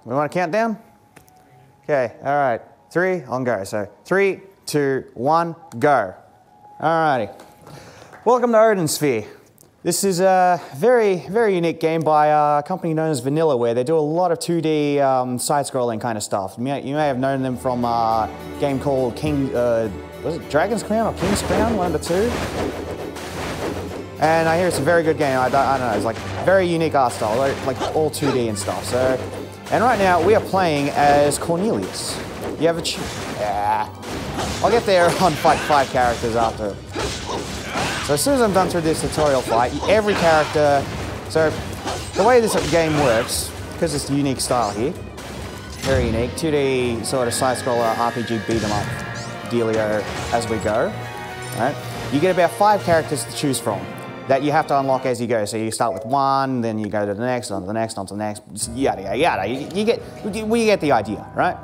We want to count down? Okay, all right. 3, on go. So 3, 2, 1, go. All righty. Welcome to Odin Sphere. This is a very, very unique game by a company known as Vanillaware. They do a lot of 2D side-scrolling kind of stuff. You may have known them from a game called was it Dragon's Crown or King's Crown? One of the two. And I hear it's a very good game. I don't know. It's like very unique art style, like all 2D and stuff. So, and right now we are playing as Cornelius. You have a I'll get there on fight 5 characters after. So as soon as I'm done through this tutorial fight, every character. So the way this game works, because it's a unique style here, very unique, 2D sort of side-scroller RPG beat 'em up dealio as we go. Right? You get about 5 characters to choose from that you have to unlock as you go. So you start with 1, then you go to the next, on to the next, on to the next, yada yada yada. You get the idea, right?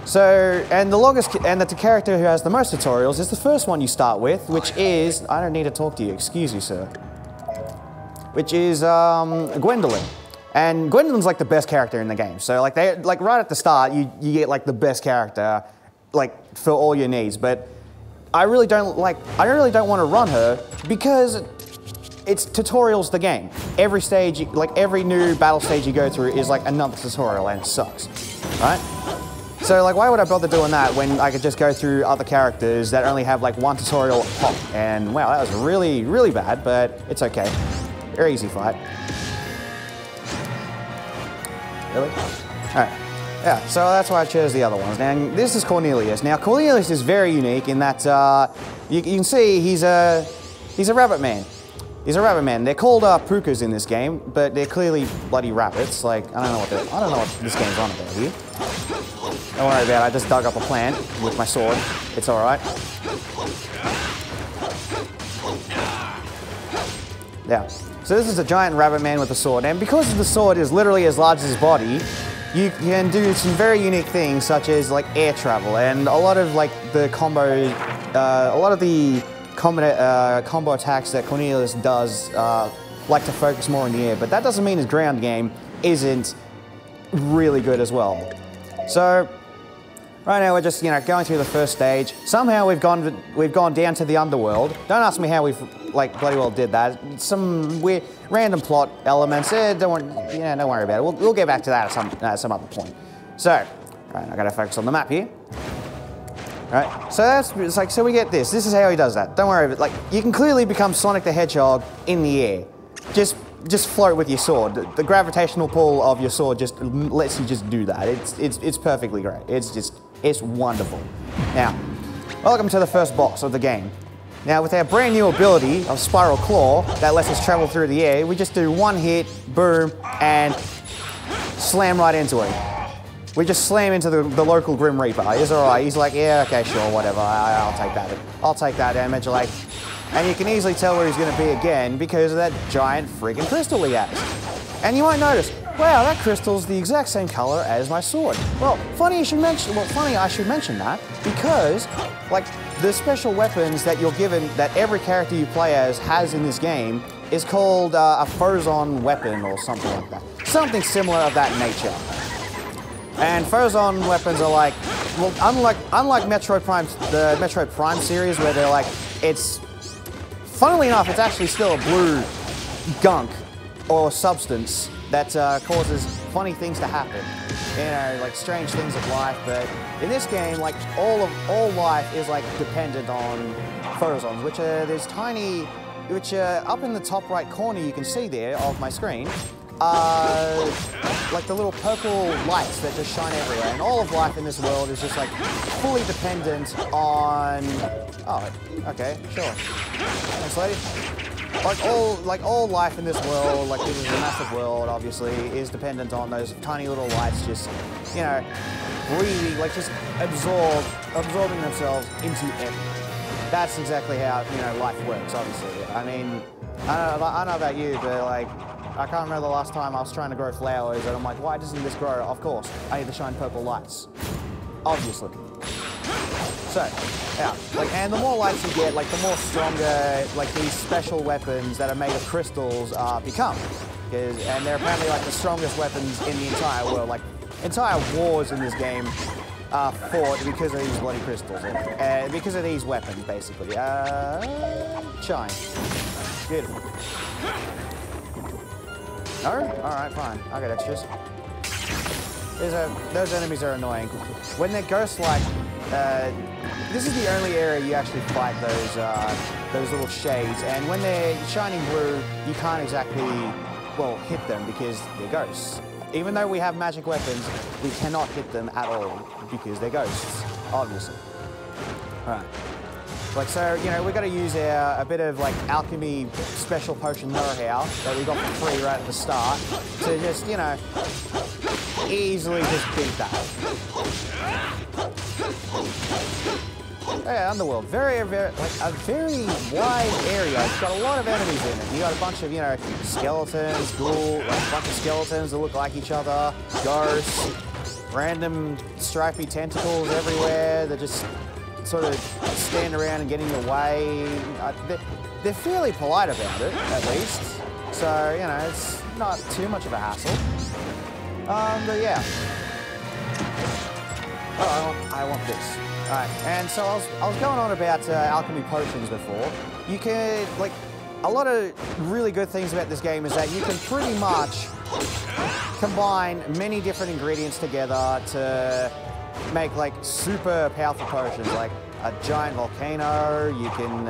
So, and the character who has the most tutorials is the first one you start with, which is, I don't need to talk to you, excuse you, sir. Which is Gwendolyn. And Gwendolyn's like the best character in the game. So like right at the start, you get like the best character, like for all your needs. But I really don't want to run her because it's tutorials the game. Every stage, like every new battle stage you go through is like another tutorial and it sucks, right? So like why would I bother doing that when I could just go through other characters that only have like 1 tutorial pop? And wow, that was really, really bad, but it's okay. Very easy fight. Really? Alright. Yeah, so that's why I chose the other ones. Now this is Cornelius. Now Cornelius is very unique in that you can see he's a rabbit man. He's a rabbit man. They're called pukas in this game, but they're clearly bloody rabbits. Like I don't know what this game's on about here. Don't worry about it. I just dug up a plant with my sword. It's all right. Yeah. So this is a giant rabbit man with a sword, and because the sword is literally as large as his body, you can do some very unique things such as like air travel and a lot of like the combo, combo attacks that Cornelius does like to focus more in the air, but that doesn't mean his ground game isn't really good as well. So right now we're just going through the first stage. Somehow we've gone down to the underworld. Don't ask me how we've like bloody well did that. Some weird random plot elements. Don't worry about it. We'll get back to that at some other point. So right, I gotta focus on the map here. Right, so we get this. This is how he does that. Don't worry about it. Like you can clearly become Sonic the Hedgehog in the air. Just float with your sword. The gravitational pull of your sword just lets you just do that. It's perfectly great. It's wonderful. Now, welcome to the first boss of the game. Now, with our brand new ability of Spiral Claw that lets us travel through the air, we just do 1 hit, boom, and slam right into it. We just slam into the local Grim Reaper. He's alright. He's like, yeah, okay, sure, whatever. I'll take that. I'll take that damage. Like, and you can easily tell where he's going to be again because of that giant friggin' crystal he has. And you might notice, wow, that crystal's the exact same color as my sword. Well, funny I should mention that because, like, the special weapons that you're given, that every character you play as has in this game, is called a Phozon weapon or something like that. Something similar of that nature. And Phozon weapons are like, well, unlike Metroid Prime, the Metroid Prime series, where they're like, funnily enough, it's actually still a blue gunk or substance that causes funny things to happen. Like strange things of life. But in this game, like all life is like dependent on Phozons, which are there's tiny, which up in the top right corner you can see there of my screen. Like the little purple lights that just shine everywhere, and all of life in this world is just like fully dependent on. Oh, okay, sure. Thanks, lady. Like all life in this world, like this is a massive world, obviously, is dependent on those tiny little lights just, breathing, like just absorbing themselves into everything. That's exactly how life works, obviously. I mean, I don't know about you, but like. I can't remember the last time I was trying to grow flowers and I'm like, why doesn't this grow? Of course, I need to shine purple lights. Obviously. So, yeah, like, and the more lights you get, like, the more stronger, like, these special weapons that are made of crystals become. And they're apparently, like, the strongest weapons in the entire world. Like, entire wars in this game are fought because of these bloody crystals, because of these weapons, basically. Shine. Beautiful. No? Alright, fine. I got extras. Those enemies are annoying. When they're ghost-like, this is the only area you actually fight those little shades, and when they're shining blue, you can't exactly, well, hit them because they're ghosts. Even though we have magic weapons, we cannot hit them at all because they're ghosts, obviously. Alright. Like, so, you know, we've got to use a bit of, like, alchemy special potion know-how that we got for free right at the start to just, you know, easily just beat that. Yeah, Underworld. Very, like, a very wide area. It's got a lot of enemies in it. You got a bunch of, you know, skeletons, like a bunch of skeletons that look like each other, ghosts, random stripy tentacles everywhere that just sort of stand around and get in your way. They're fairly polite about it, at least. So, you know, it's not too much of a hassle. But yeah. Oh, I want this. Alright, and so I was going on about alchemy potions before. You can, like, a lot of really good things about this game is that you can pretty much combine many different ingredients together to make, like, super powerful potions, like a giant volcano, you can,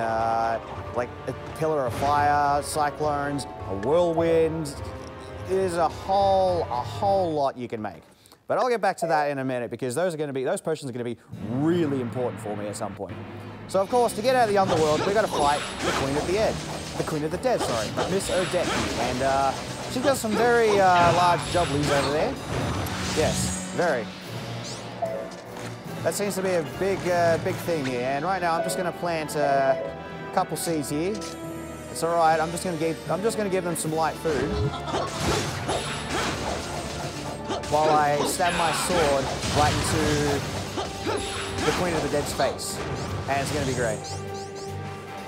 like, a pillar of fire, cyclones, a whirlwind. There's a whole lot you can make. But I'll get back to that in a minute because those potions are going to be really important for me at some point. So of course, to get out of the Underworld, we've got to fight the Queen of the Dead. The Queen of the Dead, sorry, Miss Odette. And she does some very large jobblies over there. Yes, very. That seems to be a big thing here. And right now, I'm just going to plant a couple seeds here. It's all right. I'm just going to give them some light food. While I stab my sword right into the Queen of the Dead's face. And it's going to be great.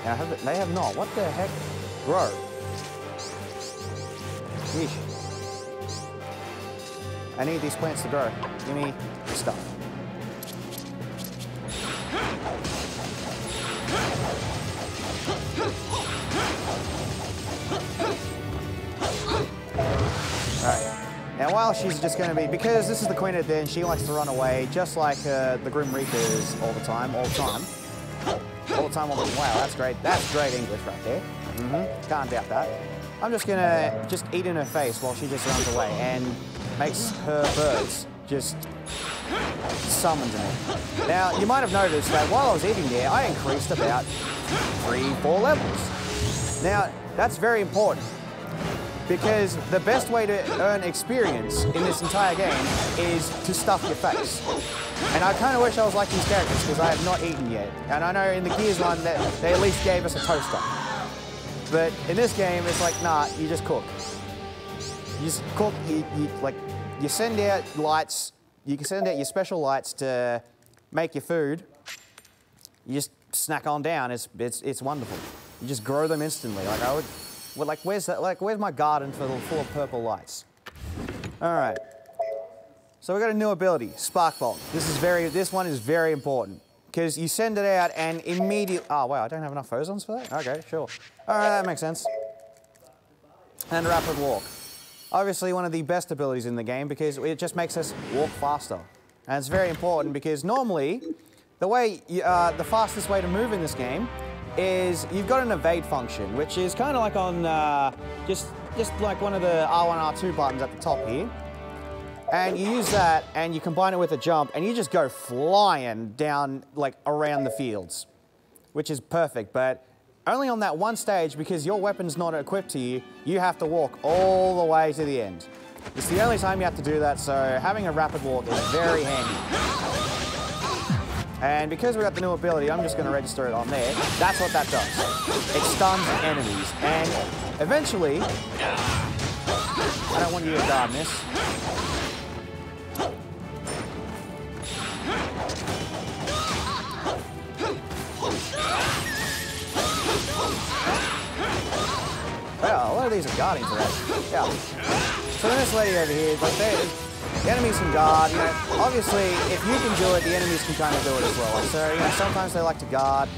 Now, they have not. What the heck? Grow. Yeesh. I need these plants to grow. Give me stuff. Alright. Now, while she's just going to be, because this is the Queen of the Dead, and she likes to run away, just like the Grim Reapers all the time. Wow, that's great. That's great English right there. Can't doubt that. I'm just going to eat in her face while she just runs away and makes her birds just summon to me. Now, you might have noticed that while I was eating there, I increased about 3-4 levels. Now, that's very important. Because the best way to earn experience in this entire game is to stuff your face. And I kind of wish I was like these characters because I have not eaten yet. And I know in the Gears one that they at least gave us a toaster. But in this game, it's like, nah, you just cook. You just cook, you send out lights, you can send out your special lights to make your food. You just snack on down, it's wonderful. You just grow them instantly. Like I would, well, like where's my garden full of purple lights? All right. So we got a new ability, Spark Bolt. This one is very important because you send it out and immediately. Oh wow, I don't have enough phosons for that. Okay, sure. All right, that makes sense. And Rapid Walk. Obviously one of the best abilities in the game because it just makes us walk faster. And it's very important because normally the fastest way to move in this game is you've got an evade function, which is kind of like on just like one of the R1, R2 buttons at the top here. And you use that and you combine it with a jump and you just go flying down like around the fields, which is perfect. But only on that one stage, because your weapon's not equipped to you, you have to walk all the way to the end. It's the only time you have to do that, so having a rapid walk is very handy. And because we got the new ability, I'm just going to register it on there. That's what that does. It stuns enemies. And eventually, I don't want you to die on this. Well, a lot of these are guarding for that. Yeah. So this lady over here, like The enemies can guard, you know, obviously, if you can do it, the enemies can kind of do it as well. Like, so, you know, sometimes they like to guard.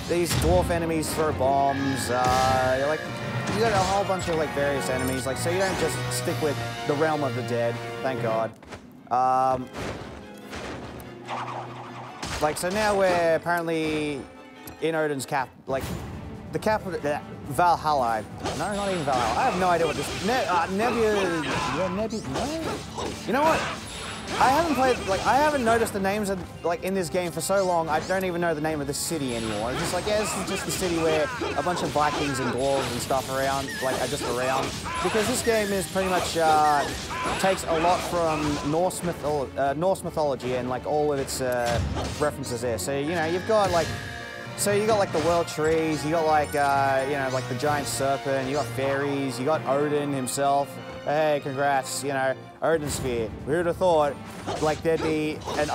These dwarf enemies throw bombs, like, you got a whole bunch of, like, various enemies, like, so you don't just stick with the realm of the dead, thank God. Like, so now we're apparently in Odin's cap, like, the capital, Valhalla. No, not even Valhalla. I have no idea what this, Nebula, no? You know what? I haven't played, like, I haven't noticed the names of, like, in this game for so long, I don't even know the name of the city anymore. It's just like, yeah, this is just the city where a bunch of Vikings and dwarves and stuff around, like, are just around. Because this game is pretty much, takes a lot from Norse mythology and, like, all of its references there. So, you know, you've got, like, so you got, like, the world trees, you got, like, you know, like, the giant serpent, you got fairies, you got Odin himself. Hey, congrats, you know, Odin Sphere. Who would have thought, like, there'd be an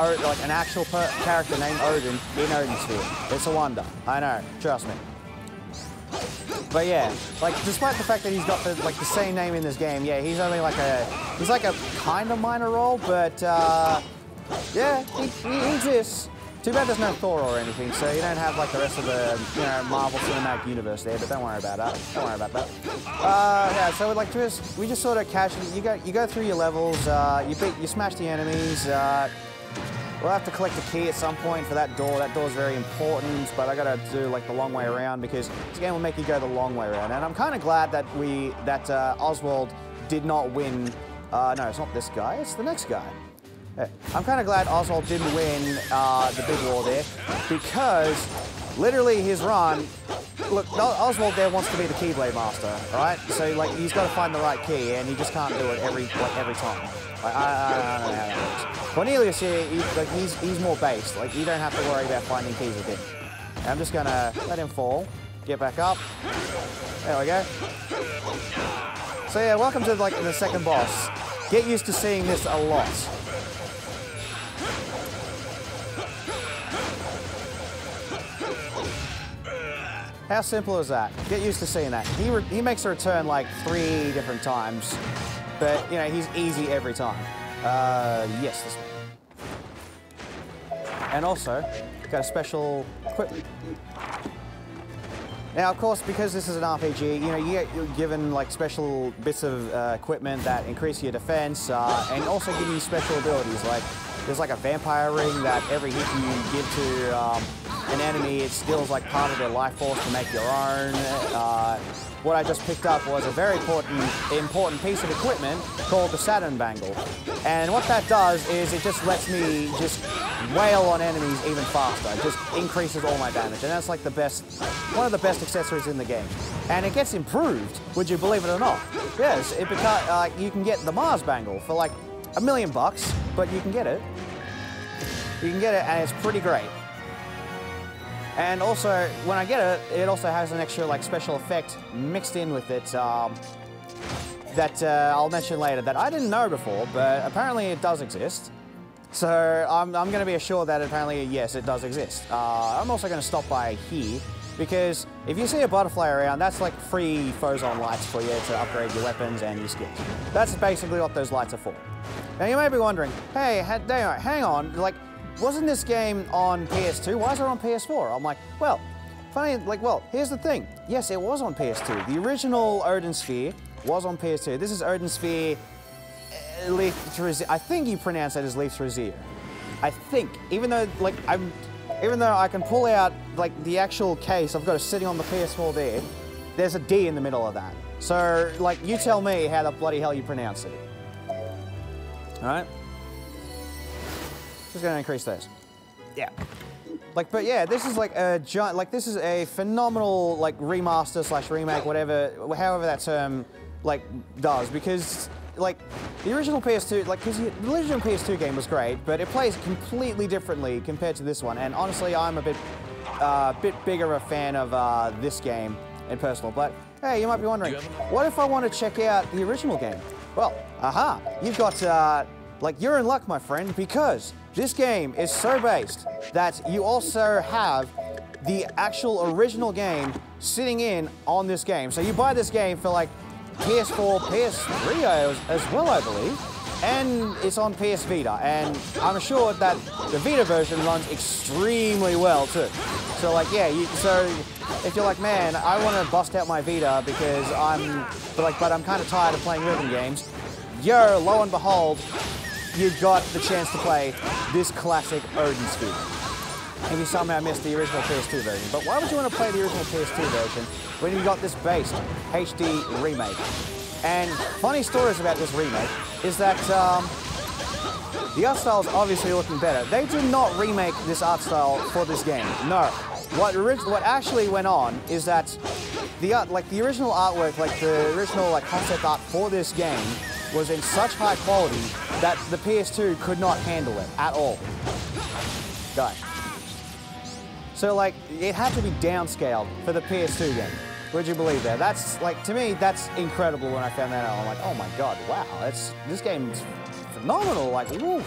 actual character named Odin in Odin Sphere? It's a wonder. I know, trust me. But yeah, like, despite the fact that he's got the, like, the same name in this game, yeah, he's only like he's like a kind of minor role, but yeah, he exists. Too bad there's no Thor or anything, so you don't have like the rest of the, you know, Marvel Cinematic Universe there, but don't worry about that. Don't worry about that. Yeah, so we just sort of casually, you go through your levels, you smash the enemies, we'll have to collect a key at some point for that door. That door's very important, but I gotta do like the long way around because this game will make you go the long way around. And I'm kind of glad that Oswald did not win, no, it's not this guy, it's the next guy. I'm kind of glad Oswald didn't win the big war there because literally his run, look, Oswald there wants to be the Keyblade Master, right? So like he's got to find the right key and he just can't do it every time. Like, I don't know how that works. Cornelius here, he's more based. Like you don't have to worry about finding keys with him. And I'm just gonna let him fall, get back up. There we go. So yeah, welcome to like the second boss. Get used to seeing this a lot. How simple is that? Get used to seeing that. He makes a return like 3 different times, but you know, he's easy every time. Yes, this one. And also, got a special equipment. Now, of course, because this is an RPG, you know, you're given like special bits of equipment that increase your defense and also give you special abilities. Like, there's like a vampire ring that every hit you give to an enemy, it steals like part of their life force to make your own. What I just picked up was a very important piece of equipment called the Saturn Bangle. And what that does is it just lets me just wail on enemies even faster. It just increases all my damage. And that's like the best, one of the best accessories in the game. And it gets improved, would you believe it or not? Yes, it you can get the Mars Bangle for like $1 million, but you can get it. You can get it and it's pretty great. And also, when I get it, it also has an extra like special effect mixed in with it that I'll mention later that I didn't know before, but apparently it does exist. So I'm going to be assured that apparently, yes, it does exist. I'm also going to stop by here because if you see a butterfly around, that's like free Phozon lights for you to upgrade your weapons and your skills. That's basically what those lights are for. Now you may be wondering, hey, hang on, like, wasn't this game on PS2? Why is it on PS4? I'm like, well, here's the thing. Yes, it was on PS2. The original Odin Sphere was on PS2. This is Odin Sphere Leaf Trazir. I think you pronounce it as Leaf Trazir. I think, even though I can pull out like the actual case, I've got it sitting on the PS4 there. There's a D in the middle of that. So, like, you tell me how the bloody hell you pronounce it. All right. Just gonna increase those. Yeah. Like, but yeah, this is like a giant, like this is a phenomenal like remaster / remake, whatever, however that term like does, because like the original PS2, like, because the original PS2 game was great, but it plays completely differently compared to this one. And honestly, I'm a bit bigger a fan of this game in personal. But hey, you might be wondering, what if I want to check out the original game? Well, you've got like, you're in luck, my friend, because this game is so based that you also have the actual original game sitting in on this game. So you buy this game for like PS4, PS3 as well, I believe. and it's on PS Vita, and I'm assured that the Vita version runs extremely well too. So like, yeah, so if you're like, man, I want to bust out my Vita because but I'm kind of tired of playing rhythm games, lo and behold, you've got the chance to play this classic Odin's Sphere. And you somehow missed the original PS2 version. But why would you want to play the original PS2 version when you got this based HD remake? And funny stories about this remake is that the art style is obviously looking better. They did not remake this art style for this game. No. What actually went on is that the original artwork, like the original concept art for this game, was in such high quality that the PS2 could not handle it at all. Die. So like, it had to be downscaled for the PS2 game. Would you believe that? That's like, to me, that's incredible when I found that out. I'm like, oh my god, wow, this game's phenomenal, like, woof.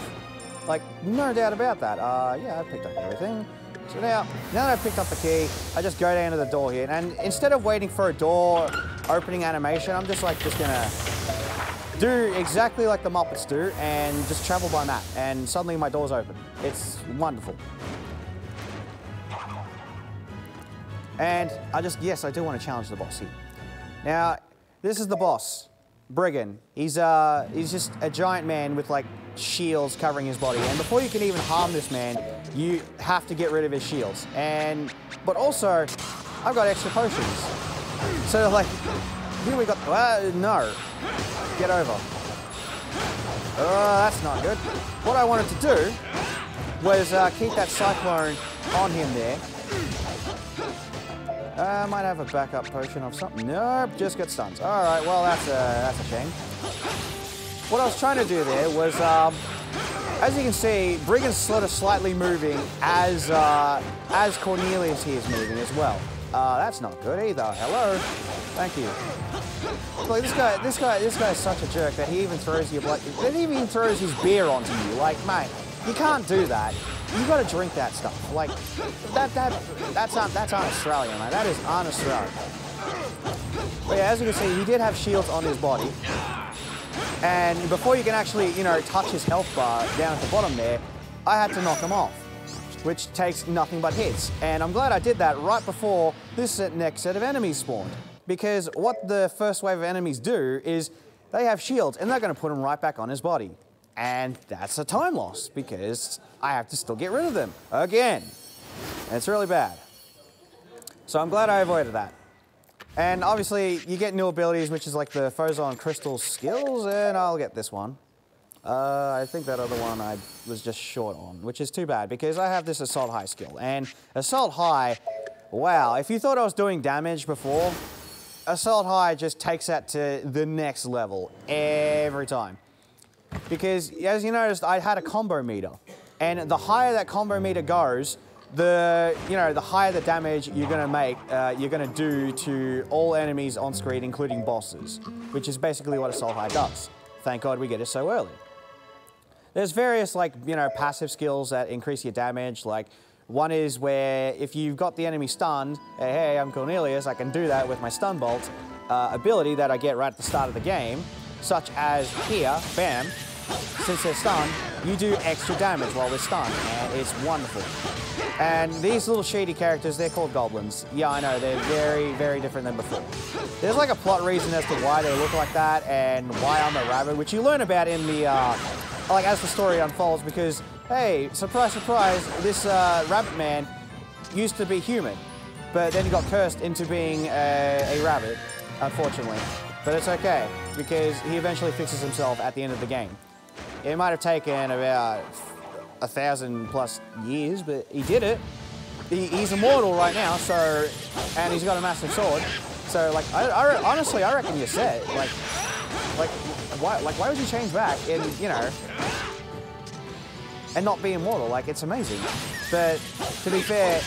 Like, no doubt about that. Yeah, I picked up everything. So now that I've picked up the key, I just go down to the door here, and instead of waiting for a door opening animation, I'm just gonna do exactly like the Muppets do, and just travel by map, and suddenly my door's open. It's wonderful. And yes, I do want to challenge the boss here. Now, this is the boss, Brigand. He's just a giant man with like shields covering his body. And before you can even harm this man, you have to get rid of his shields. But also, I've got extra potions. So like, here we got, no, get over. That's not good. What I wanted to do was keep that cyclone on him there. I might have a backup potion of something. Nope, just got stuns. All right, well, that's a shame. What I was trying to do there was, as you can see, Brigand's sort of slightly moving as Cornelius here is moving as well. That's not good either. Hello, thank you. Like this guy is such a jerk that he even throws you like, that he even throws his beer onto you. Like, mate, you can't do that. You got to drink that stuff. Like, that's un-Australian, mate. That is un-Australian. But yeah, as you can see, he did have shields on his body. And before you can actually, touch his health bar down at the bottom there, I had to knock him off, which takes nothing but hits. And I'm glad I did that right before this next set of enemies spawned. Because what the first wave of enemies do is they have shields, and they're going to put them right back on his body. And that's a time loss, because I have to still get rid of them again. And it's really bad. So I'm glad I avoided that. And obviously, you get new abilities, which is like the Phozon Crystal skills, and I'll get this one. I think that other one I was just short on, which is too bad, because I have this Assault High skill. And Assault High, wow, if you thought I was doing damage before, Assault High just takes that to the next level every time. Because, as you noticed, I had a combo meter. And the higher that combo meter goes, the higher the damage you're going to make, you're going to do to all enemies on screen, including bosses. Which is basically what Assault High does. Thank God we get it so early. There's various, passive skills that increase your damage. Like, one is where if you've got the enemy stunned, hey, I'm Cornelius, I can do that with my Stun Bolt ability that I get right at the start of the game. Such as here, bam, since they're stunned, you do extra damage while they're stunned, and it's wonderful. And these little shady characters, they're called goblins. Yeah, I know, they're very, very different than before. There's like a plot reason as to why they look like that, and why I'm a rabbit, which you learn about in the, as the story unfolds, because, hey, surprise, surprise, this rabbit man used to be human, but then he got cursed into being a rabbit, unfortunately. But it's okay, because he eventually fixes himself at the end of the game. It might have taken about 1,000+ years, but he did it. He's immortal right now, so, and he's got a massive sword. So, like, honestly, I reckon you're set. Why would you change back and, and not be immortal? Like, it's amazing. But to be fair,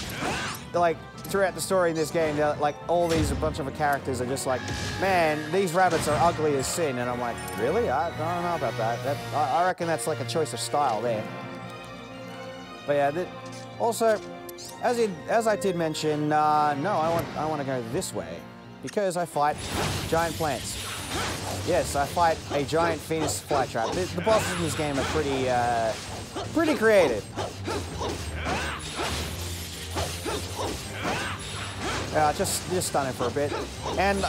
like, throughout the story in this game, like, all these bunch of characters are just like, man, these rabbits are ugly as sin. And I'm like, really? I don't know about that. I reckon that's like a choice of style there. But yeah, also, as I did mention, no, I want to go this way, because I fight giant plants. Yes, I fight a giant Phoenix flytrap. The bosses in this game are pretty creative. Just stun him for a bit, and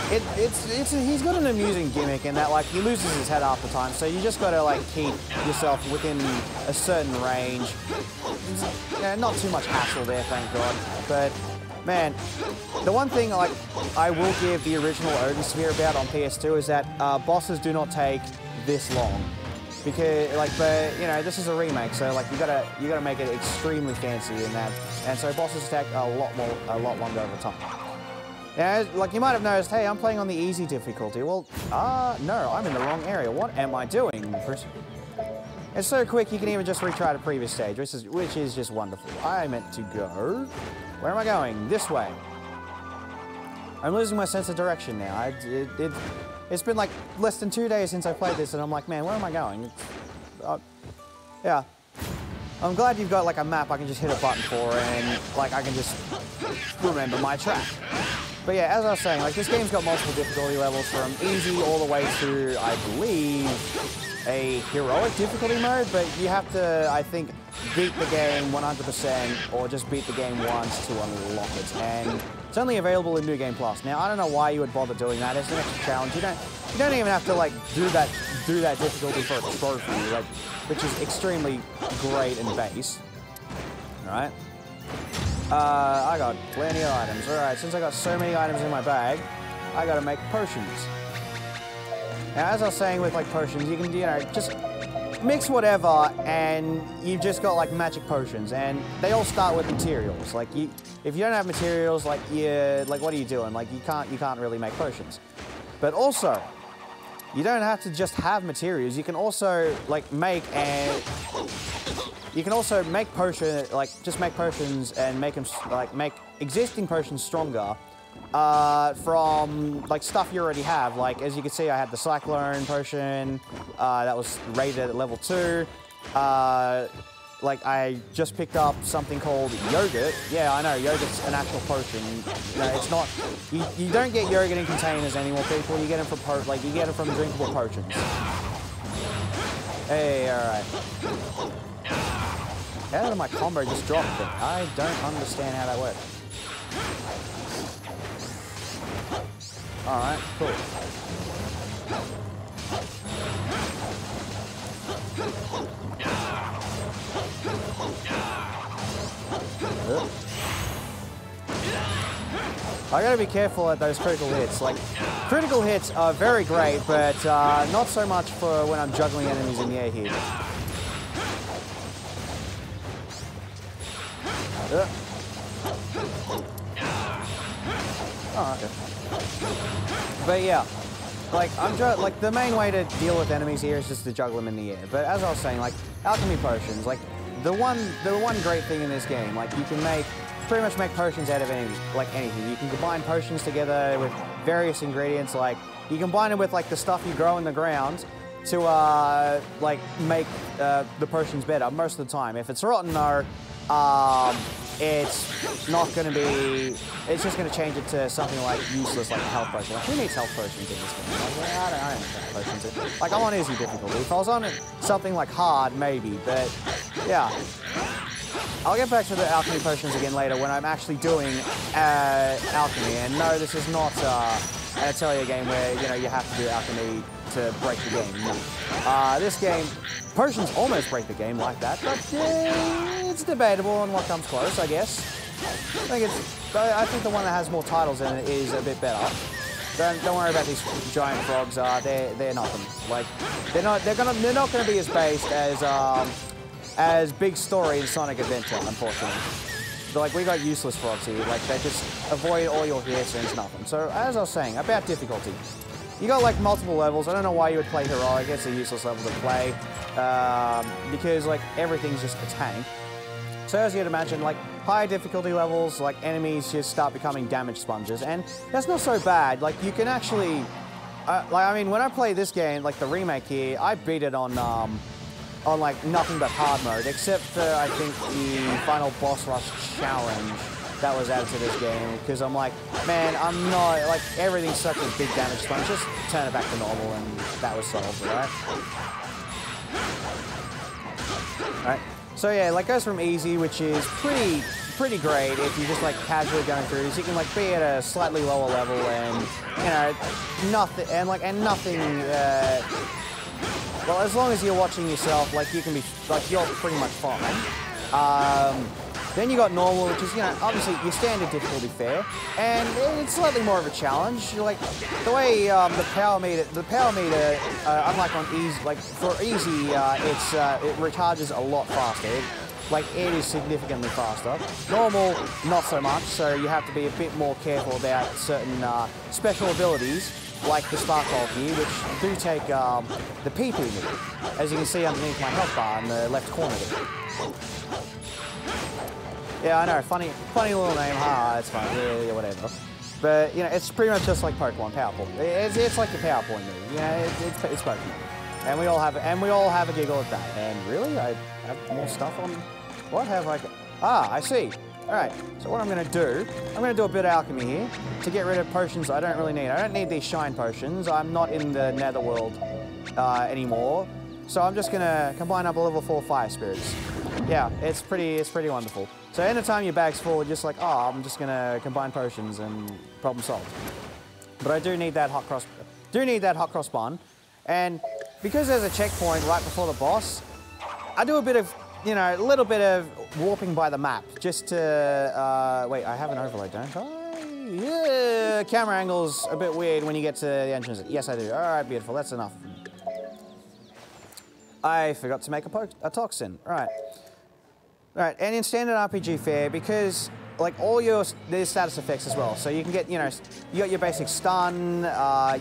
he's got an amusing gimmick in that like he loses his head half the time, so you just got to like keep yourself within a certain range. Not too much hassle there, thank God. But man, the one thing like I will give the original Odin Sphere about on PS2 is that bosses do not take this long. Because but you know, this is a remake, so like you gotta make it extremely fancy in that, and so bosses take a lot longer over time. Now, like you might have noticed, hey, I'm playing on the easy difficulty. Well, no, I'm in the wrong area. What am I doing? It's so quick you can even just retry the previous stage, which is just wonderful. I meant to go. Where am I going? This way. I'm losing my sense of direction now. It's been like less than 2 days since I played this, and I'm like, man, where am I going? Yeah. I'm glad you've got like a map I can just hit a button for, and like I can just remember my track. But yeah, as I was saying, like this game's got multiple difficulty levels from easy all the way to, I believe, a heroic difficulty mode, but you have to, I think, beat the game 100% or just beat the game once to unlock it. And it's only available in New Game Plus. Now, I don't know why you would bother doing that. It's an extra challenge. You don't even have to like do that difficulty for a trophy, like, which is extremely great and base. All right. I got plenty of items. All right, since I got so many items in my bag, I gotta make potions. Now, as I was saying with like potions, you can, you know, just mix whatever, and you've just got like magic potions, and they all start with materials. Like, if you don't have materials, like what are you doing? Like, you can't really make potions. But also, you don't have to just have materials. You can also like make potions, like just make potions and make them like make existing potions stronger. From like stuff you already have. Like, as you can see, I had the Cyclone potion that was rated at level 2. Like, I just picked up something called yogurt. Yeah, I know, yogurt's an actual potion. You know, it's not. You don't get yogurt in containers anymore, people. You get them from you get them from drinkable potions. Hey, all right. How did my combo just drop? But I don't understand how that works. Alright, cool. I gotta be careful at those critical hits. Like, critical hits are very great, but not so much for when I'm juggling enemies in the air here. Oh, okay. But yeah, like the main way to deal with enemies here is just to juggle them in the air. But as I was saying, like alchemy potions, like the one great thing in this game, like you can pretty much make potions out of anything. You can combine potions together with various ingredients. Like you combine it with like the stuff you grow in the ground to like make the potions better most of the time. If it's rotten, though, it's not going to be, it's just going to change it to something like useless, like a health potion. Like, who needs health potions in this game? Like, I don't need health potions. Like, I'm on easy difficulty. If I was on something like hard, maybe, but yeah. I'll get back to the alchemy potions again later when I'm actually doing alchemy. And no, this is not an Atelier game where, you know, you have to do alchemy to break the game. No. This game, potions almost break the game like that, but it's debatable on what comes close, I guess. I think the one that has more titles in it is a bit better. Don't worry about these giant frogs. They're nothing. Like they're not gonna be as based as Big Story in Sonic Adventure, unfortunately. But like, we got useless frogs here. Like, they just avoid all your hits and it's nothing. So as I was saying about difficulty, you got like multiple levels. I don't know why you would play heroic. It's a useless level to play because like everything's just a tank. So as you'd imagine, like higher difficulty levels, like enemies just start becoming damage sponges, and that's not so bad. Like you can actually, I mean, when I play this game, like the remake here, I beat it on like nothing but hard mode, except for I think the final boss rush challenge. that was added to this game, because I'm like, man, I'm not, like, everything's such a big damage sponge, just turn it back to normal and that was solved, right? Right, so yeah, like goes from easy, which is pretty great if you're just like casually going through this. You can like be at a slightly lower level and, you know, nothing, well, as long as you're watching yourself, like you can be, like you're pretty much fine. Then you got normal, which is, you know, obviously your standard difficulty fare, and it's slightly more of a challenge. Like the way the power meter, unlike on easy, like for easy, it recharges a lot faster. It is significantly faster. Normal, not so much. So you have to be a bit more careful about certain special abilities, like the Sparkle gear, which do take the PP meter, as you can see underneath my health bar in the left corner there. Yeah, I know, funny little name, it's fine, yeah, whatever. But, you know, it's pretty much just like Pokemon PowerPoint. It's like the PowerPoint move, you know, it's Pokemon. And we all have a giggle at that. And really, I have more stuff on, what have I got? Ah, I see. All right, so what I'm gonna do a bit of alchemy here to get rid of potions I don't really need. I don't need these shine potions. I'm not in the Netherworld anymore. So I'm just gonna combine up a level 4 fire spirits. Yeah, it's pretty wonderful. So anytime your bag's full, you're just like, oh, I'm just gonna combine potions and problem solved. But I do need that hot cross bun, and because there's a checkpoint right before the boss, I do a bit of, you know, a little bit of warping by the map just to wait. I have an overlay, don't I? Yeah, camera angle's a bit weird when you get to the entrance. Yes, I do. All right, beautiful. That's enough. I forgot to make a toxin. Right. Right, and in standard RPG fare, because like there's status effects as well. So you can get, you know, you got your basic stun,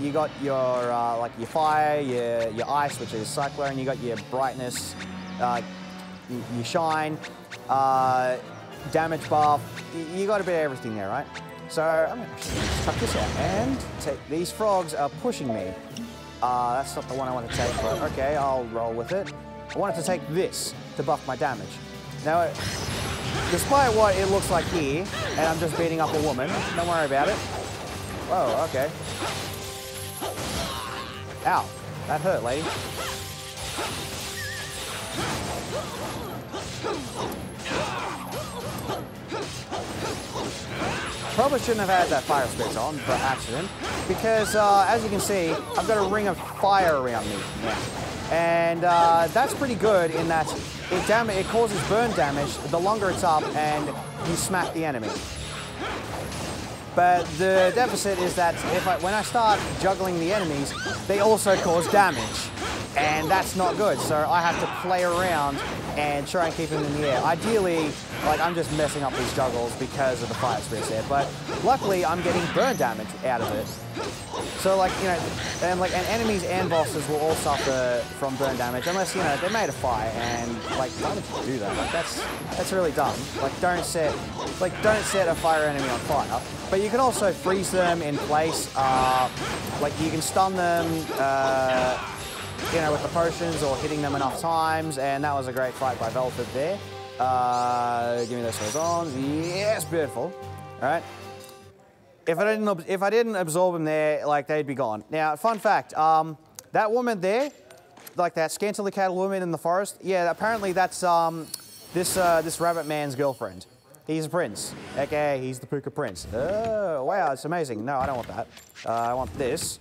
you got your like your fire, your ice, which is cyclone, you got your brightness, your shine, damage buff. You got a bit of everything there, right? So I'm gonna cut this out and these frogs are pushing me. That's not the one I want to take, but okay, I'll roll with it. I wanted to take this to buff my damage. Now, despite what it looks like here, and I'm just beating up a woman, don't worry about it. Whoa, okay. Ow, that hurt, lady. Probably shouldn't have had that fire spirit on, by accident, because as you can see, I've got a ring of fire around me now. And that's pretty good in that it causes burn damage the longer it's up and you smack the enemy. But the deficit is that when I start juggling the enemies, they also cause damage. And that's not good, so I have to play around and try and keep them in the air. Ideally, like, I'm just messing up these juggles because of the fire spirits there, but luckily I'm getting burn damage out of it. So, like, you know, and enemies and bosses will all suffer from burn damage unless, you know, they're made of fire, and like, why would you do that? Like, that's really dumb. Like, don't set a fire enemy on fire. But you can also freeze them in place. Like, you can stun them, you know, with the potions or hitting them enough times, and that was a great fight by Velvet there. Give me those horizons. Yes, beautiful. All right. If I didn't absorb them there, like, they'd be gone. Now, fun fact, that woman there, like that scantily clad woman in the forest, yeah, apparently that's this rabbit man's girlfriend. He's a prince, aka he's the Puka Prince. Oh, wow, it's amazing. No, I don't want that. I want this.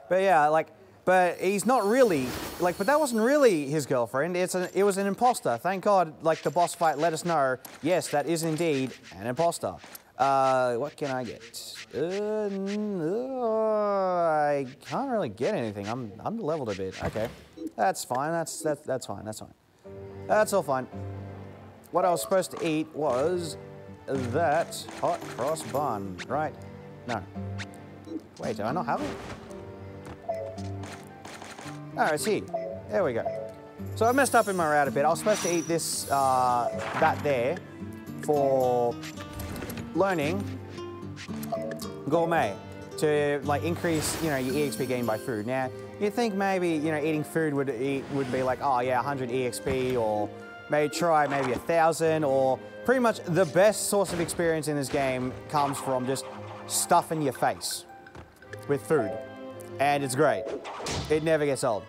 But yeah, like, but he's not really, like, but that wasn't really his girlfriend. It was an imposter. Thank God, like, the boss fight let us know, yes, that is indeed an imposter. What can I get? I can't really get anything. I'm under-leveled a bit. Okay, that's fine. That's fine. That's fine. That's all fine. What I was supposed to eat was that hot cross bun, right? No. Wait, do I not have it? Oh, it's here. There we go. So I messed up in my route a bit. I was supposed to eat this, that there, for learning gourmet to, like, increase, you know, your EXP gain by food. Now, you'd think maybe, you know, eating food would be like, oh yeah, 100 EXP or maybe try maybe 1,000, or pretty much the best source of experience in this game comes from just stuffing your face with food. And it's great. It never gets old.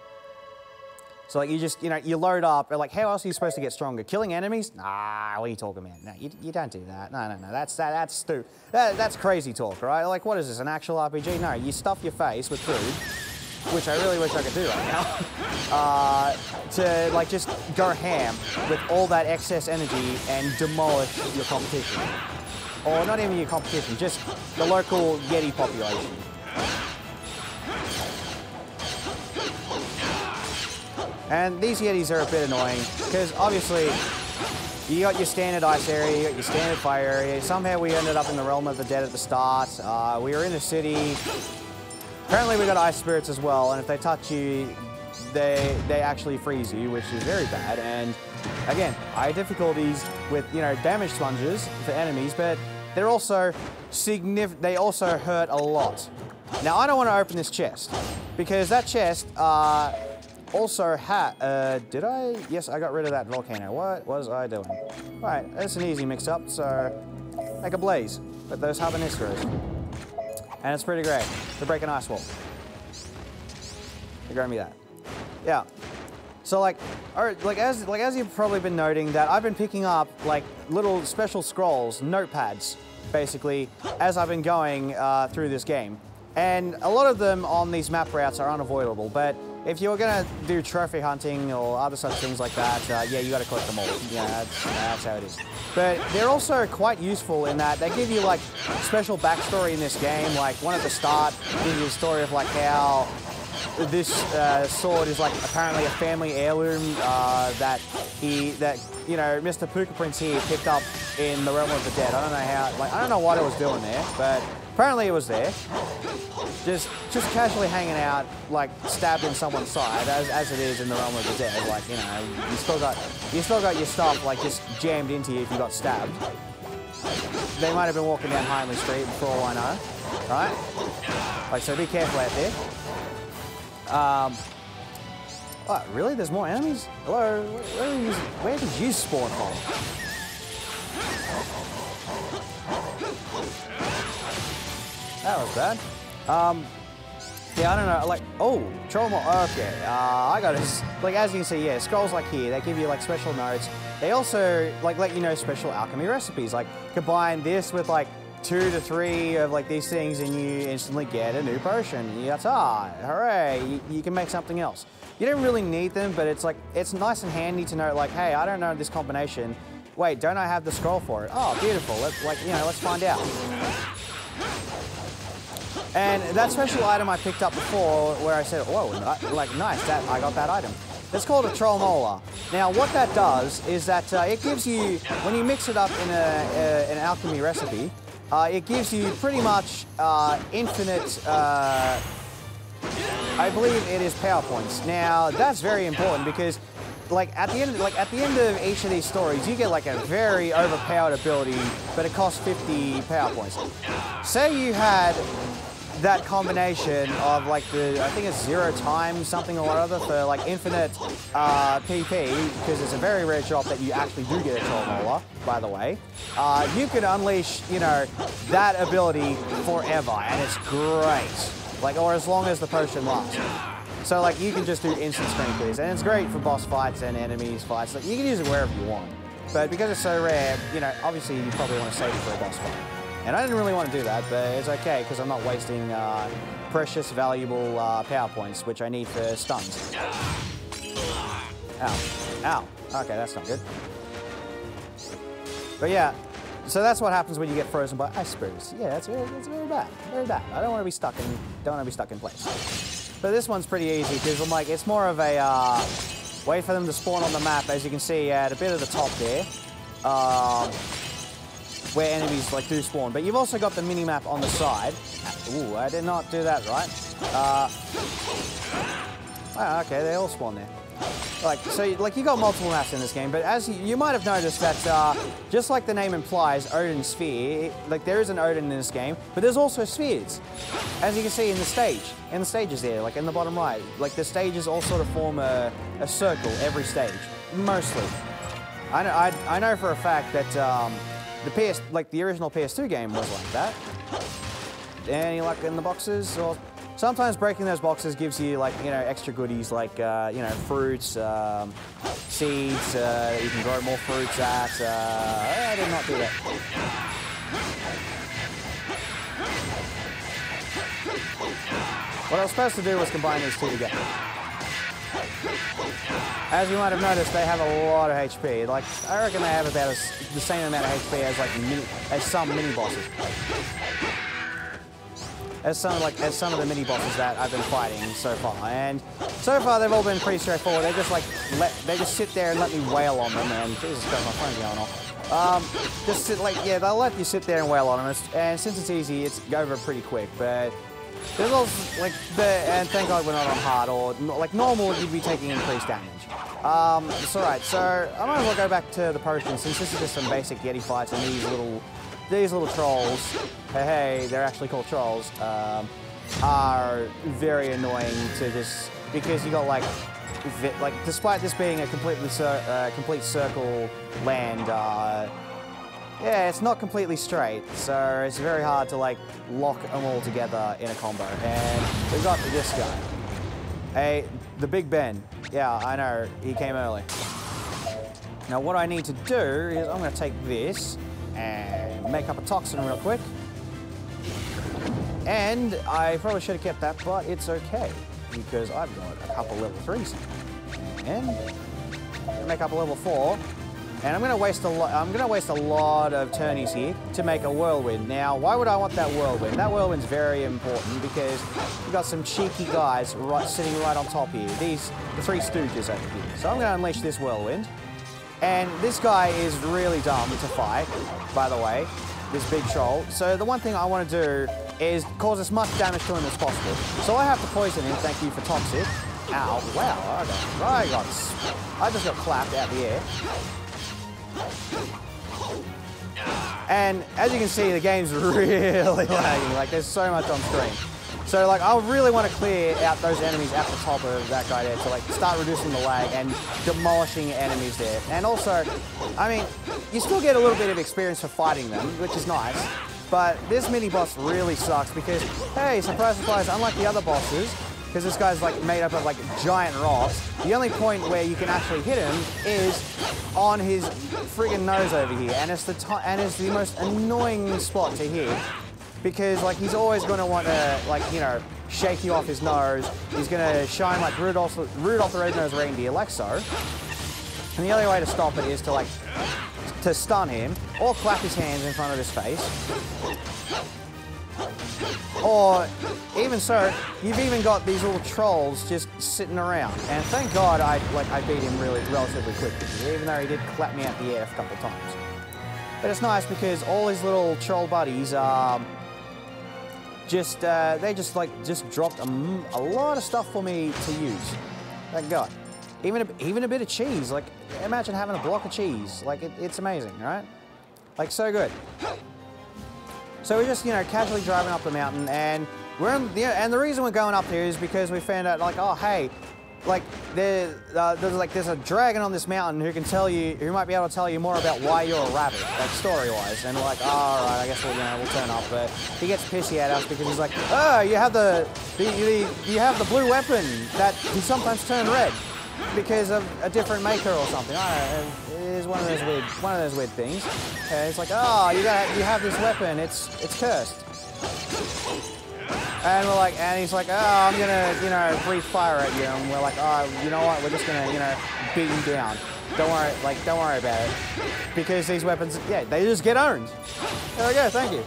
So like you just, you load up, and like how else are you supposed to get stronger? Killing enemies? Nah, what are you talking about? No, you don't do that. No, that's stupid. That's crazy talk, right? Like what is this, an actual RPG? No, you stuff your face with food, which I really wish I could do right now, to like just go ham with all that excess energy and demolish your competition. Or not even your competition, just the local Yeti population. And these Yetis are a bit annoying, because obviously you got your standard ice area, you got your standard fire area. Somehow we ended up in the realm of the dead at the start. We were in a city. Apparently we got ice spirits as well, and if they touch you, they actually freeze you, which is very bad. And again, high difficulties with, damage sponges for enemies, but they're also significant. They also hurt a lot. Now I don't want to open this chest, because that chest, also did I? Yes, I got rid of that volcano. What was I doing? Right, that's an easy mix-up, so like a blaze with those Habanistros. And it's pretty great to break an ice wall. You're growing me that. Yeah. So like as you've probably been noting, that I've been picking up like little special scrolls, notepads, basically, as I've been going through this game. And a lot of them on these map routes are unavoidable, but if you're gonna do trophy hunting or other such things like that, yeah, you gotta collect them all. Yeah, that's how it is. But they're also quite useful in that they give you like special backstory in this game. Like one at the start gives you a story of like how this sword is like apparently a family heirloom that Mr. Puka Prince here picked up in the realm of the dead. I don't know how, like I don't know what it was doing there, but apparently it was there. Just casually hanging out, like stabbed in someone's side, as it is in the realm of the dead. Like you still got your stuff like just jammed into you if you got stabbed. They might have been walking down Hindley Street for all I know, right? Like so, be careful out there. Oh, really? There's more enemies? Hello? Where did you spawn from? That was bad. Yeah, I don't know, like, oh, Troll Mole, okay, I got this, like, as you can see, yeah, scrolls like here, they give you, like, special notes. They also, like, let you know special alchemy recipes, like, combine this with, like, 2 to 3 of, like, these things and you instantly get a new potion. Yatta, hooray, you can make something else. You don't really need them, but it's, like, it's nice and handy to know, like, hey, I don't know this combination. Wait, don't I have the scroll for it? Oh, beautiful, let's find out. And that special item I picked up before, where I said, whoa, like nice, I got that item. It's called a Troll Molar. Now what that does is that it gives you, when you mix it up in an alchemy recipe, it gives you pretty much infinite, I believe it is power points. Now that's very important because like at the end of each of these stories, you get like a very overpowered ability, but it costs 50 power points. Say you had that combination of like I think it's 0 times something or other for like infinite PP, because it's a very rare drop that you actually do get a Troll Molar, by the way. You can unleash, that ability forever, and it's great. Like, or as long as the potion lasts. So like you can just do instant screen clears, and it's great for boss fights and enemies fights. Like, you can use it wherever you want. But because it's so rare, obviously you probably want to save it for a boss fight. And I didn't really want to do that, but it's okay, because I'm not wasting precious, valuable power points, which I need for stuns. Ow. Ow. Okay, that's not good. But yeah, so that's what happens when you get frozen by ice spirits. Yeah, that's very bad. Very bad. I don't want to be stuck in place. But this one's pretty easy, because I'm like, it's more of a wait for them to spawn on the map, as you can see at a bit of the top there. Where enemies like do spawn, but you've also got the mini map on the side. Ooh, I did not do that right. Oh, okay, they all spawn there. So you got multiple maps in this game, but as you might have noticed that just like the name implies, Odin Sphere, like there is an Odin in this game, but there's also spheres, as you can see in the stages there, like in the bottom right. Like the stages all sort of form a circle every stage, mostly. I know for a fact that the original PS2 game was like that. Any luck in the boxes? Or sometimes breaking those boxes gives you like, you know, extra goodies like, you know, fruits, seeds, you can grow more fruits at. I did not do that. What I was supposed to do was combine these two together. As you might have noticed, they have a lot of HP. Like, I reckon they have about the same amount of HP as like some mini bosses. As some of the mini bosses that I've been fighting so far, and so far they've all been pretty straightforward. They just like they just sit there and let me wail on them, and Jesus Christ, my phone's going off. Just sit like they'll let you sit there and wail on them, and since it's easy, it's over pretty quick. But there's also like and thank God we're not on hard or like normal. You'd be taking increased damage. It's all right. So I might as well go back to the potions since this is just some basic Yeti fights and these little trolls, hey, they're actually called trolls, are very annoying to just, because you got like, despite this being a complete circle land, yeah, it's not completely straight, so it's very hard to like lock them all together in a combo. And we've got this guy, the Big Ben. Yeah, I know, he came early. Now what I need to do is I'm going to take this and make up a toxin real quick. And I probably should have kept that, but it's okay because I've got a couple level 3s. And make up a level 4. And I'm gonna waste a lot of turnies here to make a whirlwind. Now, why would I want that whirlwind? That whirlwind's very important because you've got some cheeky guys sitting right on top here. The three stooges over here. So I'm gonna unleash this whirlwind. And this guy is really dumb to fight, by the way, this big troll. So the one thing I want to do is cause as much damage to him as possible. So I have to poison him, thank you for Toxic. Ow, wow, I just got clapped out the air. And as you can see, the game's really lagging, like there's so much on screen. So like I really want to clear out those enemies at the top of that guy there to like start reducing the lag and demolishing enemies there. And also, I mean, you still get a little bit of experience for fighting them, which is nice. But this mini boss really sucks because, hey, surprise, surprise, unlike the other bosses, because this guy's like made up of like giant rocks, the only point where you can actually hit him is on his friggin' nose over here, and it's the most annoying spot to hit. Because like he's always going to want to like, you know, shake you off his nose. He's going to shine like Rudolph the Red-Nosed Reindeer, like so. And the only way to stop it is to like to stun him or clap his hands in front of his face. Or even so, you've even got these little trolls just sitting around. And thank God I beat him relatively quickly, even though he did clap me out the air a couple of times. But it's nice because all his little troll buddies they just dropped a lot of stuff for me to use. Thank God. Even a bit of cheese. Like, imagine having a block of cheese. Like, it's amazing, right? Like, so good. So we're just, you know, casually driving up the mountain, and and the reason we're going up here is because we found out, like, oh hey, like there's a dragon on this mountain who might be able to tell you more about why you're a rabbit, like story-wise. And we're like, oh, all right, I guess we'll turn up. But he gets pissy at us because he's like, oh, you have the blue weapon that can sometimes turn red because of a different maker or something. I don't know. It is one of those weird things. It's like, oh, you have this weapon. It's cursed. And we're like, and he's like, oh, I'm gonna, you know, breathe fire at you. And we're like, oh, you know what? We're just gonna, you know, beat him down. Don't worry about it. Because these weapons, yeah, they just get owned. There we go. Thank you.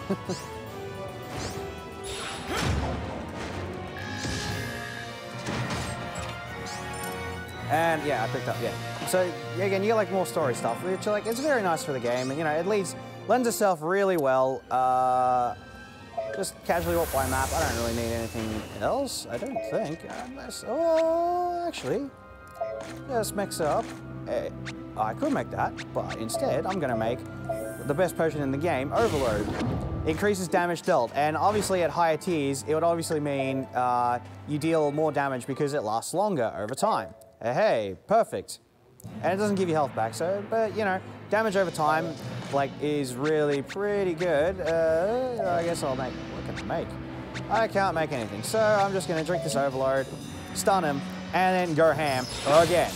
And yeah, I picked up, yeah. So again, you get like more story stuff, which like it's very nice for the game. And, you know, it lends itself really well. Just casually walk by map. I don't really need anything else, I don't think. Actually, let's mix it up. I could make that, but instead I'm gonna make the best potion in the game, Overload. Increases damage dealt, and obviously at higher tiers, it would obviously mean you deal more damage because it lasts longer over time. Hey, perfect. And it doesn't give you health back, so, but, you know, damage over time, like, is really pretty good. I guess I'll make, what can I make? I can't make anything, so I'm just going to drink this overload, stun him, and then go ham again.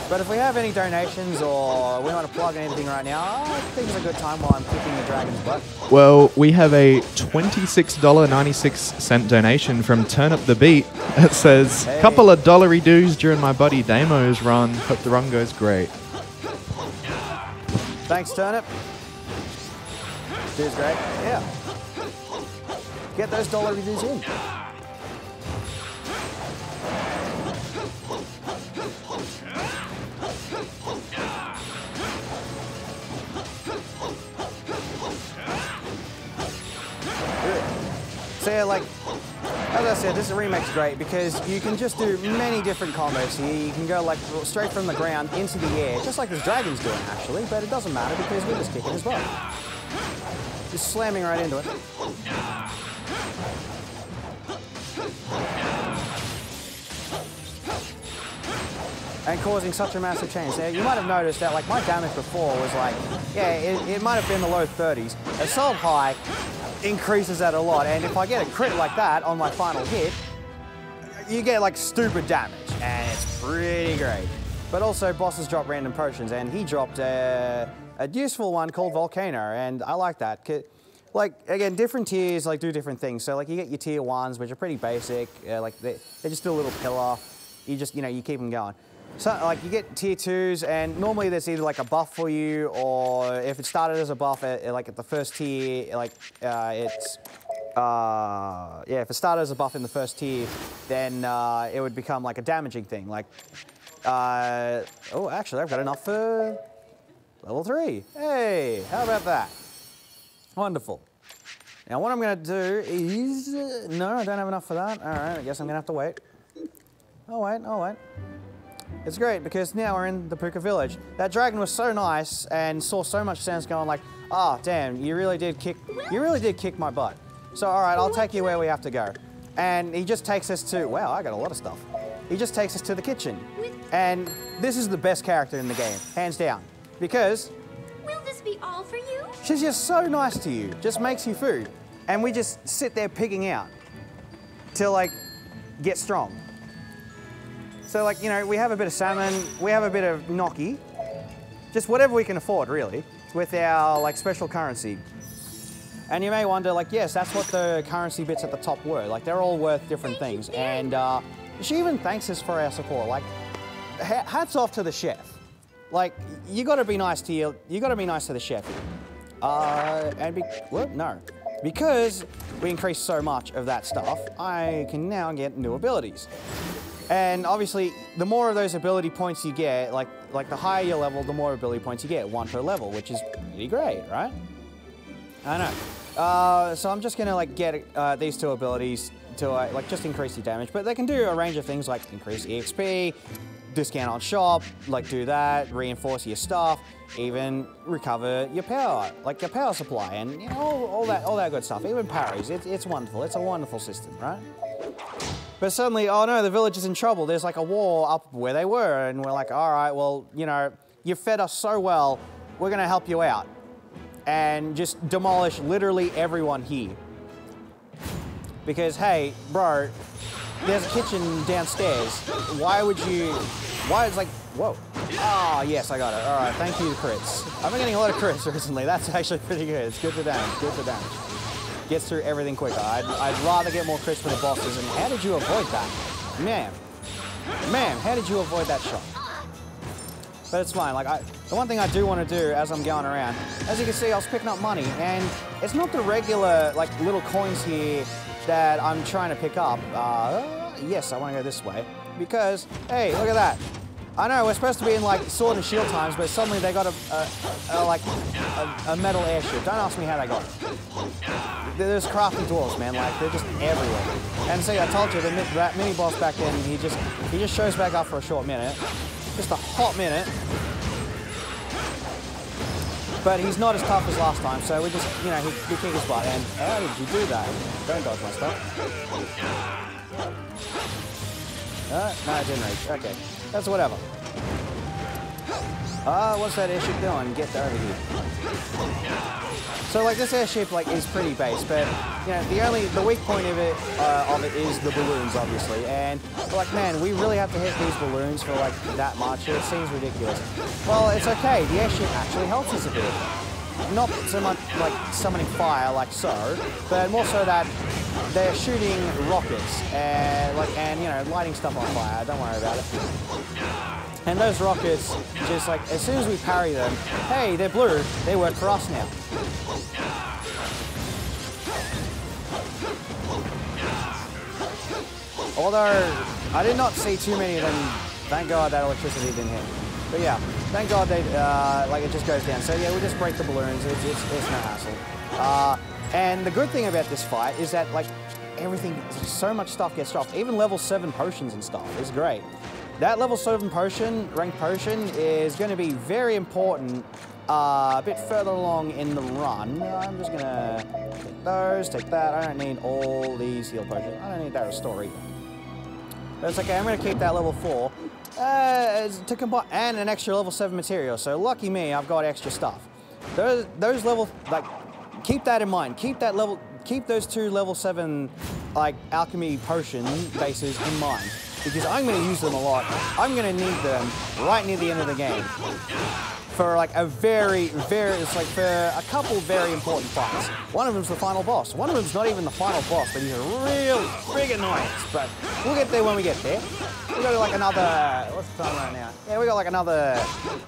But if we have any donations or we want to plug anything right now, I think it's a good time while I'm kicking the dragon's butt. Well, we have a $26.96 donation from Turn Up the Beat. It says, Hey. Couple of dollary doos during my buddy Damo's run. Hope the run goes great. Thanks, Turnip. Dude's great. Yeah. Get those dollar reviews in. So yeah, like, as I said, this remake's great because you can just do many different combos here. You can go like straight from the ground into the air, just like this dragon's doing actually, but it doesn't matter because we're just kicking his butt. Just slamming right into it. And causing such a massive change. Now, you might have noticed that like my damage before was like, yeah, it might have been the low 30s. Assault High increases that a lot, and if I get a crit like that on my final hit, you get like stupid damage, and it's pretty great. But also bosses drop random potions, and he dropped a useful one called Volcano, and I like that. Like, again, different tiers like do different things. So like you get your tier 1s, which are pretty basic, like they just do a little pillar. You just, you know, you keep them going. So like you get tier 2s, and normally there's either like a buff for you, or if it started as a buff like at the first tier, like yeah, if it started as a buff in the first tier, then it would become like a damaging thing. Like, oh, actually I've got enough for level 3. Hey, how about that? Wonderful. Now what I'm going to do is, no, I don't have enough for that. All right, I guess I'm going to have to wait. I'll wait. It's great because now we're in the Puka village. That dragon was so nice and saw so much sense going like, ah, oh, damn, you really did kick my butt. So all right, I'll take you where we have to go. And he just takes us to, wow, I got a lot of stuff. He just takes us to the kitchen. And this is the best character in the game, hands down. Because Will this be all for you? she's just so nice to you, just makes you food. And we just sit there pigging out till like, get strong. So like, you know, we have a bit of salmon, we have a bit of gnocchi, just whatever we can afford really, with our like special currency. And you may wonder like, yes, that's what the currency bits at the top were. Like they're all worth different things. And she even thanks us for our support. Like, hats off to the chef. Like, you gotta be nice to the chef here. Because we increased so much of that stuff, I can now get new abilities. And obviously, the more of those ability points you get, like the higher your level, the more ability points you get, 1 per level, which is pretty great, right? I know. So I'm just gonna like get these 2 abilities to like just increase your damage, but they can do a range of things like increase EXP, discount on shop, like do that, reinforce your stuff, even recover your power, like your power supply, and you know all that good stuff. Even parries, it's wonderful. It's a wonderful system, right? But suddenly, oh no, the village is in trouble. There's like a war up where they were, and we're like, all right, well, you know, you fed us so well, we're gonna help you out, and just demolish literally everyone here. Because hey, bro, there's a kitchen downstairs. Why it's like, whoa. Ah, yes, I got it. All right, thank you, crits. I've been getting a lot of crits recently. That's actually pretty good. It's good for damage, good for damage. Gets through everything quicker. I'd rather get more crits for the bosses. And how did you avoid that? Ma'am, how did you avoid that shot? But it's fine. Like, the one thing I do want to do as I'm going around, as you can see, I was picking up money, and it's not the regular, like, little coins here that I'm trying to pick up. Yes, I want to go this way. Because, hey, look at that. I know, we're supposed to be in, like, Sword and Shield times, but suddenly they got a metal airship. Don't ask me how they got it. There's crafty dwarves, man. Like, they're just everywhere. And see, I told you, that mini-boss back then, he just shows back up for a short minute. Just a hot minute. But he's not as tough as last time, so we just, you know, he kicked his butt. And how did you do that? Don't dodge my stuff. No, it didn't reach. Okay, that's whatever. What's that airship doing? Get over here. So like this airship like is pretty base, but you know the weak point of it is the balloons, obviously. And like, man, we really have to hit these balloons for like that much. It seems ridiculous. Well, it's okay. The airship actually helps us a bit. Not so much like summoning fire like so, but more so that they're shooting rockets and you know, lighting stuff on fire. Don't worry about it. And those rockets, just like as soon as we parry them, hey, they're blue. They work for us now. Although I did not see too many of them. Thank God that electricity didn't hit. But yeah, thank God they like it just goes down. So yeah, we just break the balloons. It's no hassle. And the good thing about this fight is that like everything, so much stuff gets dropped. Even level 7 potions and stuff is great. That level 7 potion, ranked potion, is going to be very important a bit further along in the run. I'm just going to take those, take that. I don't need all these heal potions. I don't need that restore either. But it's okay, I'm going to keep that level 4 to combine, and an extra level 7 material. So lucky me, I've got extra stuff. Those level, like, keep that in mind. Keep those 2 level 7, like, alchemy potion bases in mind. Because I'm going to use them a lot. I'm going to need them right near the end of the game. For like a it's like for a couple very important fights. One of them's the final boss. One of them's not even the final boss, but he's a real big annoyance. But we'll get there when we get there. We got like another, what's the time right now? Yeah, we got like another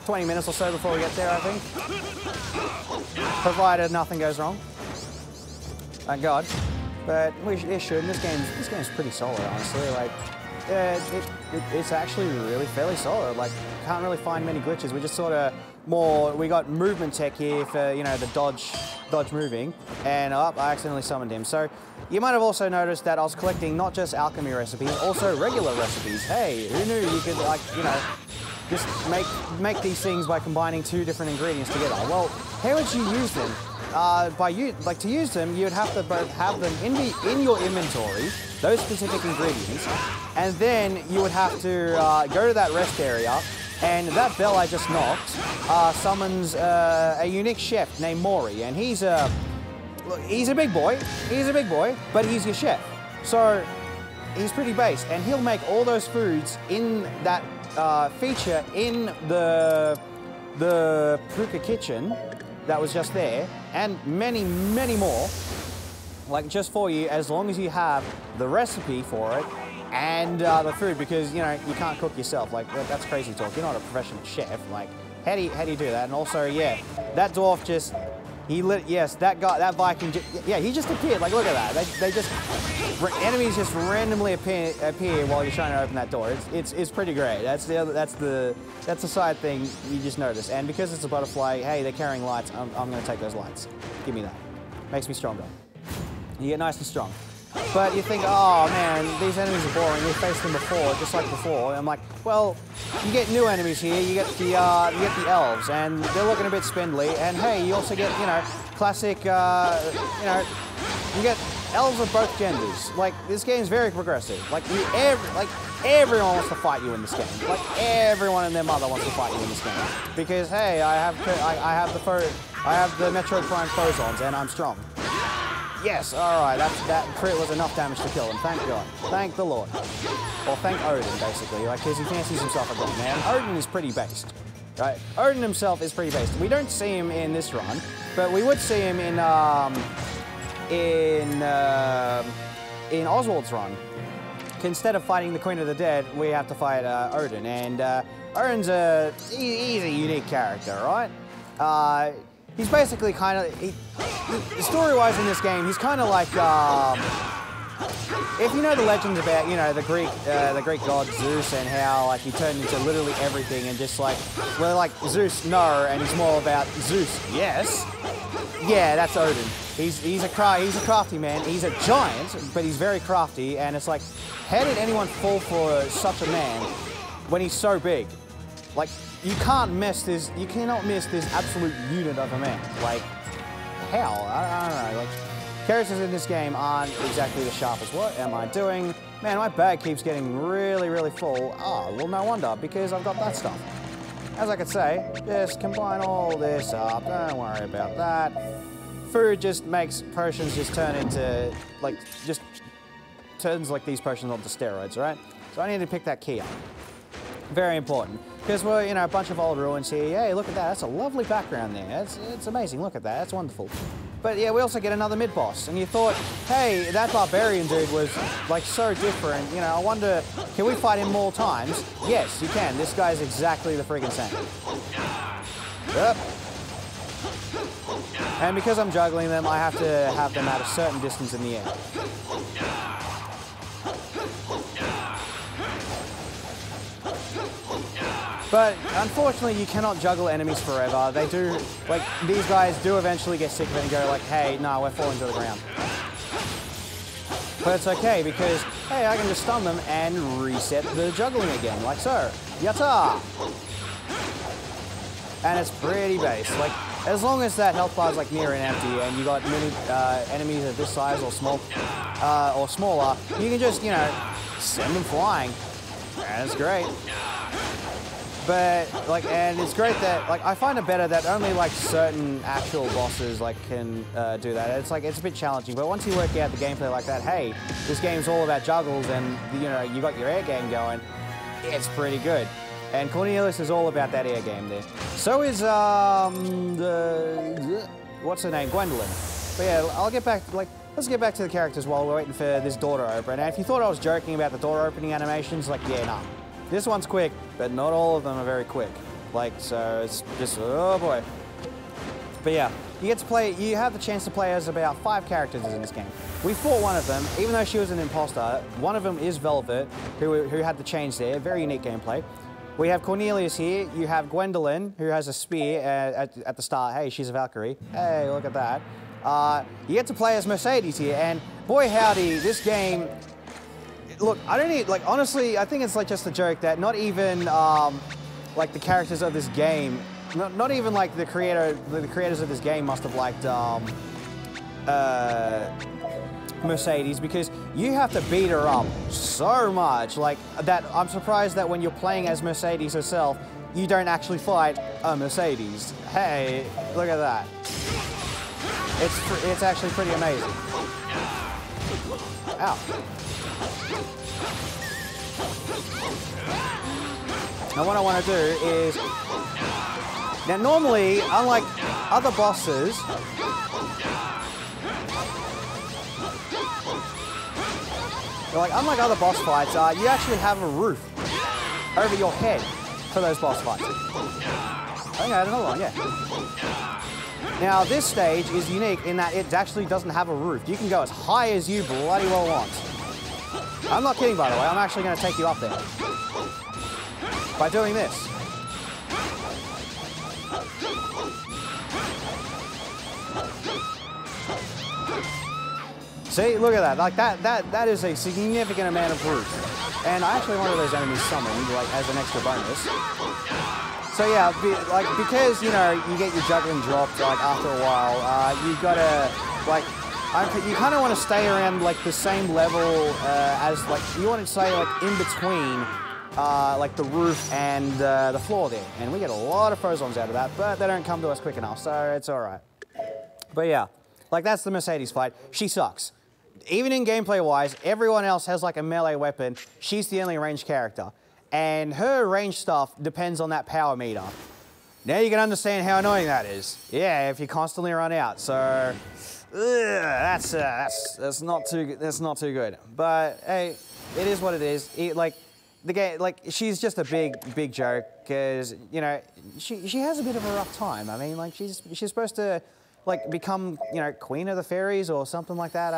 20 minutes or so before we get there, I think. Provided nothing goes wrong. Thank God. But it shouldn't. This game's pretty solid, honestly. Like, it's actually really fairly solid. Like, can't really find many glitches. We just sort of we got movement tech here for, you know, the dodge moving, and I accidentally summoned him. So you might have also noticed that I was collecting not just alchemy recipes, also regular recipes. Hey, who knew you could, like, you know, just make these things by combining 2 different ingredients together? Well, how would you use them? To use them, you'd have to both have them in your inventory, those specific ingredients, and then you would have to go to that rest area, and that bell I just knocked summons a unique chef named Mori, and he's a big boy. He's a big boy, but he's your chef, so he's pretty base, and he'll make all those foods in that feature in the Pruka kitchen that was just there, and many, many more, like just for you, as long as you have the recipe for it and the food, because, you know, you can't cook yourself. Like, that's crazy talk. You're not a professional chef. Like, how do you do that? And also, yeah, that dwarf just, that Viking, yeah, he just appeared. Like, look at that. They just, enemies just randomly appear while you're trying to open that door. It's pretty great. That's the side thing you just notice. And because it's a butterfly, hey, they're carrying lights. I'm going to take those lights. Give me that. Makes me stronger. You get nice and strong. But you think, oh man, these enemies are boring. We faced them before, just like before. And I'm like, well, you get new enemies here. You get the elves, and they're looking a bit spindly. And hey, you also get, you know, classic, you know, you get elves of both genders. Like, this game's very progressive. Like, everyone wants to fight you in this game. Like, everyone and their mother wants to fight you in this game. Because hey, I have the Metroid Prime Phozons, and I'm strong. Yes, alright, that crit was enough damage to kill him, thank God. Thank the Lord. Or thank Odin, basically, like, because he fancies himself a god, man. Odin is pretty based, right? Odin himself is pretty based. We don't see him in this run, but we would see him in Oswald's run. Instead of fighting the Queen of the Dead, we have to fight Odin, and Odin's he's a unique character, right? He's basically kind of, story-wise in this game, he's kind of like, if you know the legends about, you know, the Greek god Zeus, and how, like, he turned into literally everything, and just like, well, like, Zeus, no, and he's more about Zeus, yes. Yeah, that's Odin. He's a crafty man. He's a giant, but he's very crafty, and it's like, how did anyone fall for such a man when he's so big? Like, you cannot miss this absolute unit of a man. Like, how? I don't know. Like, characters in this game aren't exactly the sharpest. What am I doing? Man, my bag keeps getting really, really full. Ah, well, no wonder, because I've got that stuff. as I could say, just combine all this up. Don't worry about that. Food just makes potions just turn into, like, just turns like these potions onto steroids, right? So I need to pick that key up. Very important. Because we're, you know, a bunch of old ruins here. Hey, look at that. That's a lovely background there. It's amazing. Look at that. That's wonderful. But yeah, we also get another mid-boss. And you thought, hey, that barbarian dude was, like, so different. You know, I wonder, can we fight him more times? Yes, you can. This guy's exactly the friggin' same. Yep. And because I'm juggling them, I have to have them at a certain distance in the air. But unfortunately, you cannot juggle enemies forever. They do, like, these guys do eventually get sick of it and go like, hey, no, we're falling to the ground. But it's okay because, hey, I can just stun them and reset the juggling again, like so. Yatta! And it's pretty base. Like, as long as that health bar is like near and empty and you got many enemies of this size or small, or smaller, you can just, you know, send them flying. And it's great. But, like, and it's great that, like, I find it better that only, like, certain actual bosses, like, can do that. It's, like, it's a bit challenging, but once you work out the gameplay like that, hey, this game's all about juggles and, you know, you got your air game going, it's pretty good. And Cornelius is all about that air game there. So is, what's her name? Gwendolyn. But yeah, I'll get back, like, let's get back to the characters while we're waiting for this door to open. And if you thought I was joking about the door opening animations, like, yeah, nah. This one's quick, but not all of them are very quick. Like, so it's just, oh boy. But yeah, you get to play, you have the chance to play as about 5 characters in this game. We fought one of them, even though she was an imposter. One of them is Velvet, who had the change there, very unique gameplay. We have Cornelius here, you have Gwendolyn, who has a spear at the start. Hey, she's a Valkyrie. Hey, look at that. You get to play as Mercedes here, and boy howdy, this game, look, I don't need, like, honestly, I think it's like just a joke that not even, like, the characters of this game, not even like the creators of this game must have liked, Mercedes, because you have to beat her up so much, like, that I'm surprised that when you're playing as Mercedes herself, you don't actually fight a Mercedes. Hey, look at that. It's actually pretty amazing. Ow. Now what I want to do is, now normally, unlike other bosses, unlike other boss fights, you actually have a roof over your head for those boss fights. I think I had another one, yeah. Now this stage is unique in that it actually doesn't have a roof. You can go as high as you bloody well want. I'm not kidding, by the way. I'm actually going to take you up there by doing this. See, look at that. Like that is a significant amount of roof. And I actually wanted those enemies summoned, like, as an extra bonus. So yeah, because, you know, you get your juggling dropped, like, after a while, you gotta, like, you kind of want to stay around, like, the same level as, like, you want to stay, like, in between, like, the roof and the floor there. And we get a lot of phosons out of that, but they don't come to us quick enough, so it's alright. But yeah, like, that's the Mercedes fight. She sucks. Even in gameplay-wise, everyone else has, like, a melee weapon. She's the only ranged character. And her range stuff depends on that power meter. Now you can understand how annoying that is. Yeah, if you constantly run out. So, that's not too good. But hey, it is what it is. Like, the game, like, she's just a big joke because, you know, she has a bit of a rough time. I mean, like, she's supposed to, like, become, you know, Queen of the Fairies or something like that.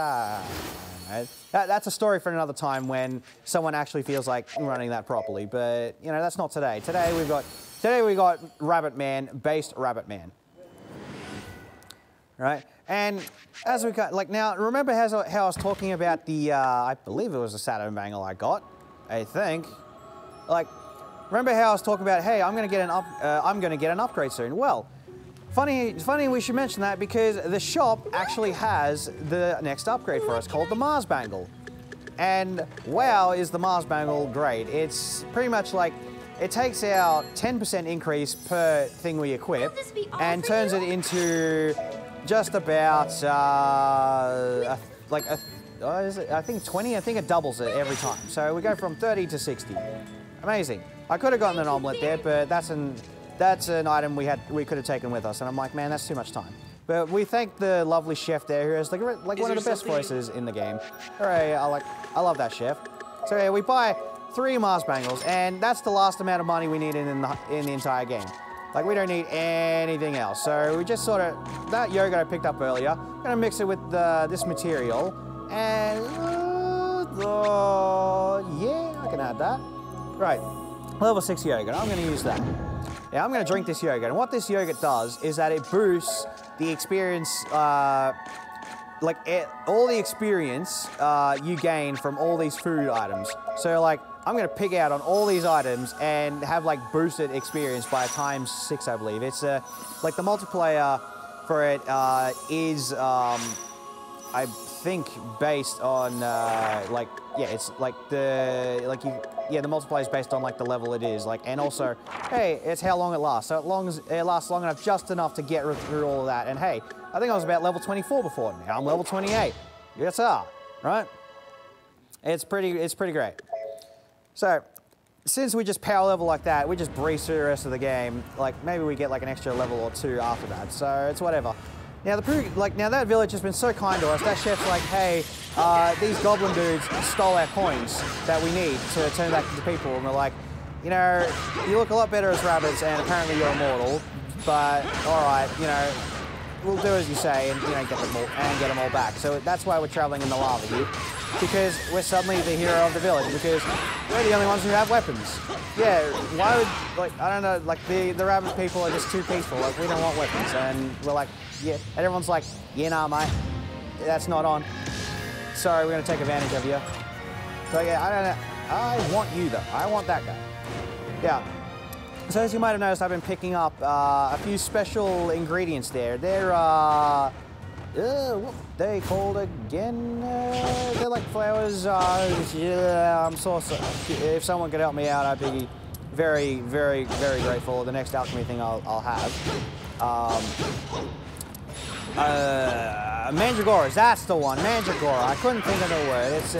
That's a story for another time when someone actually feels like running that properly. But, you know, that's not today. Today we got Rabbit Man, based Rabbit Man. Right? And as we got, like, now, remember how I was talking about the, I believe it was a Saturn Bangle I got, I think. Like, remember how I was talking about, hey, I'm gonna get an upgrade soon. Well, funny we should mention that because the shop actually has the next upgrade for us called the Mars Bangle. And wow, is the Mars Bangle great. It's pretty much like it takes out 10% increase per thing we equip Will this be all and for turns you? it into just about I think 20. I think it doubles it every time. So we go from 30 to 60. Amazing. I could have gotten an omelet there, but that's an item we could have taken with us, and I'm like, man, that's too much time. But we thank the lovely chef there, who has like one of the best voices in the game. Hooray! I love that chef. So yeah, we buy 3 Mars Bangles, and that's the last amount of money we need in the entire game. Like, we don't need anything else. So we just sort of, that yogurt I picked up earlier, gonna mix it with this material, and yeah, I can add that. Right, level 6 yogurt, I'm gonna use that. Yeah, I'm gonna drink this yogurt, and what this yogurt does is that it boosts the experience, all the experience you gain from all these food items. So like, I'm gonna pick out on all these items and have like boosted experience by ×6, I believe. It's like the multiplayer for it is I think based on the multiplier is based on like the level it is, like, and also, hey, it's how long it lasts. So it lasts long enough, just enough to get through all of that. And hey, I think I was about level 24 before. Now I'm level 28. Yes, sir. Right? It's pretty great. So, since we just power level like that, we just breeze through the rest of the game. Like, maybe we get like an extra level or 2 after that. So it's whatever. Now now that village has been so kind to us. That chef's like, hey, these goblin dudes stole our coins that we need to turn back into people, and we're like, you know, you look a lot better as rabbits, and apparently you're immortal. But all right, you know, we'll do as you say, and get them all back. So that's why we're traveling in the lava here, because we're suddenly the hero of the village, because we're the only ones who have weapons. Yeah, why would, like, I don't know, like the rabbit people are just too peaceful. Like, we don't want weapons, and we're like, yeah, and everyone's like, yeah, nah, mate, that's not on. Sorry, we're gonna take advantage of you. So yeah, I don't know. I want you though. I want that guy. Yeah. So as you might have noticed, I've been picking up a few special ingredients there. They're what they called again? They're like flowers. Yeah, I'm so sorry. If someone could help me out, I'd be very, very, very grateful. The next alchemy thing I'll have. Mandragoras, that's the one, Mandragora. I couldn't think of the word. It's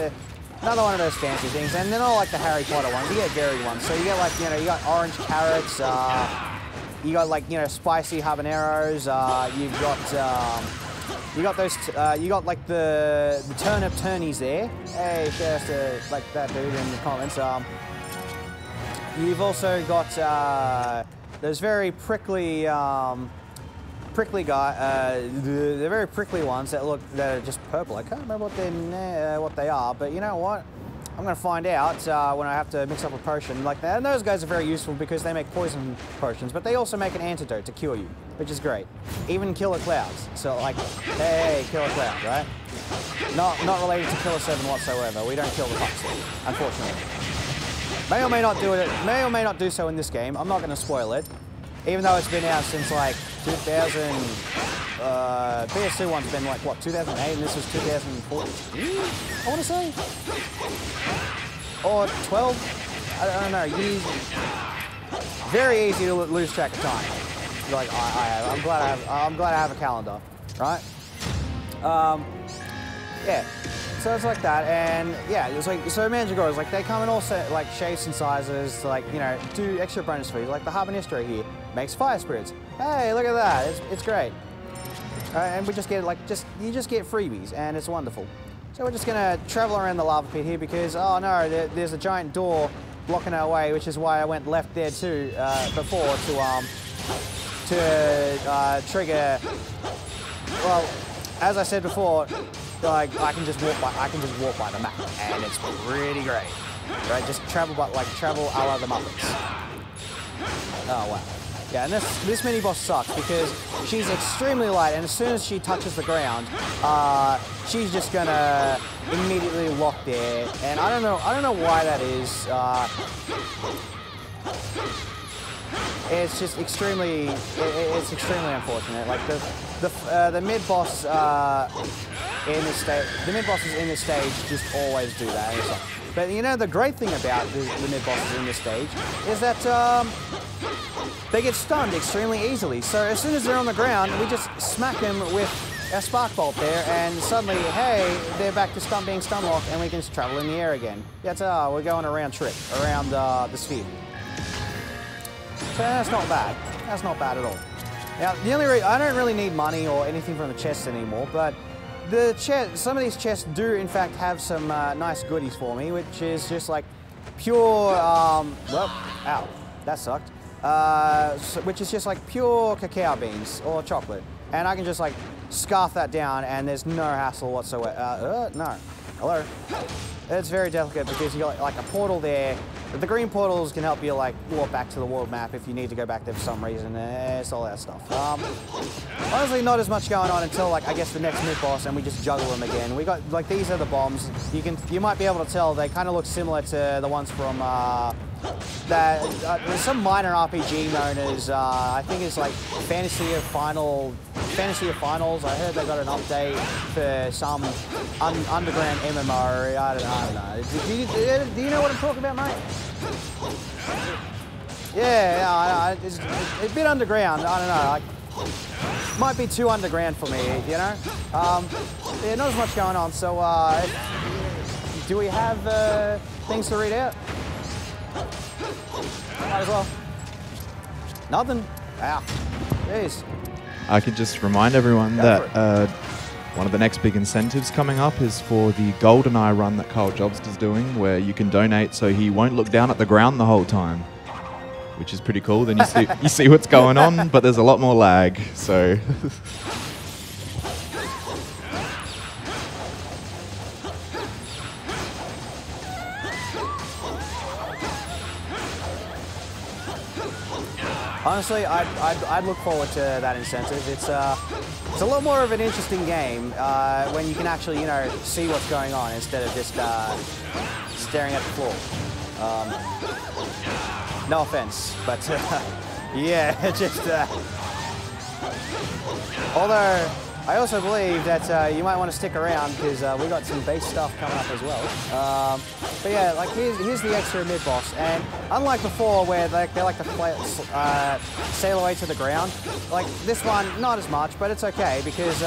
another one of those fancy things. And they're not like the Harry Potter ones, you get varied ones. So you get like, you got orange carrots, you got like, spicy habaneros, you got like the turnip turnies there. Hey, shout out to like that dude in the comments. You've also got those very prickly the very prickly ones that are just purple. I can't remember what they are, but you know what? I'm gonna find out when I have to mix up a potion like that. And those guys are very useful because they make poison potions, but they also make an antidote to cure you, which is great. Even Killer Clouds. So like, hey, Killer Cloud, right? Not related to Killer 7 whatsoever. We don't kill the pups, unfortunately. May or may not do it. May or may not do so in this game. I'm not gonna spoil it. Even though it's been out since like 2000, PS2 one's been like, what, 2008, and this was 2014, I want to say? Or 12? I don't know, very easy to lose track of time. Like, I'm glad I have a calendar, right? Yeah. So it's like that, and yeah, it was like, so Mandragoras, like, they come in all like shapes and sizes to, like, do extra bonus for you. Like the Habanistro here makes fire spirits. Hey, look at that, it's great. And we just get you just get freebies, and it's wonderful. So we're just gonna travel around the lava pit here because, oh no, there's a giant door blocking our way, which is why I went left there too before to trigger. Well, as I said before, like I can just walk by the map, and it's pretty great. Right, just travel a la the Muppets. Oh wow. Yeah, and this mini boss sucks because she's extremely light, and as soon as she touches the ground, she's just gonna immediately lock there. And I don't know why that is. It's just extremely unfortunate. Like the mid boss in this stage, the mid bosses in this stage just always do that. It's like, But you know, the great thing about the mid-bosses in this stage is that they get stunned extremely easily. So as soon as they're on the ground, we just smack them with a spark bolt there, and suddenly, hey, they're back to being stun locked, and we can just travel in the air again. That's we're going a round trip around the sphere. So that's not bad. That's not bad at all. Now, the only reason I don't really need money or anything from the chests anymore, but some of these chests do in fact have some nice goodies for me, which is just like pure, well, ow, that sucked. Which is just like pure cacao beans or chocolate, and I can just like scarf that down, and there's no hassle whatsoever. No, hello. It's very delicate because you got like a portal there. The green portals can help you like warp back to the world map if you need to go back there for some reason. It's all that stuff. Honestly, not as much going on until like I guess the next mid boss, and we just juggle them again. We got like these are the bombs. You might be able to tell they kind of look similar to the ones from there's some minor RPG known as I think it's like Fantasy of Finals. I heard they got an update for some underground MMO. I don't know. Do you know what I'm talking about, mate? Yeah, it's a bit underground. I don't know. Like, might be too underground for me, you know. Yeah, not as much going on. So, do we have things to read out? Might as well. Nothing. Wow. Jeez. I could just remind everyone that one of the next big incentives coming up is for the GoldenEye run that Carl Jobst is doing, where you can donate so he won't look down at the ground the whole time, which is pretty cool. Then you see what's going on, but there's a lot more lag. So. Honestly, I'd look forward to that incentive. It's a lot more of an interesting game when you can actually, you know, see what's going on instead of just staring at the floor. No offense, but yeah, just. Although I also believe that you might want to stick around because we got some base stuff coming up as well. But yeah, like here's the extra mid boss, and unlike before where they like to sail away to the ground, like this one not as much, but it's okay because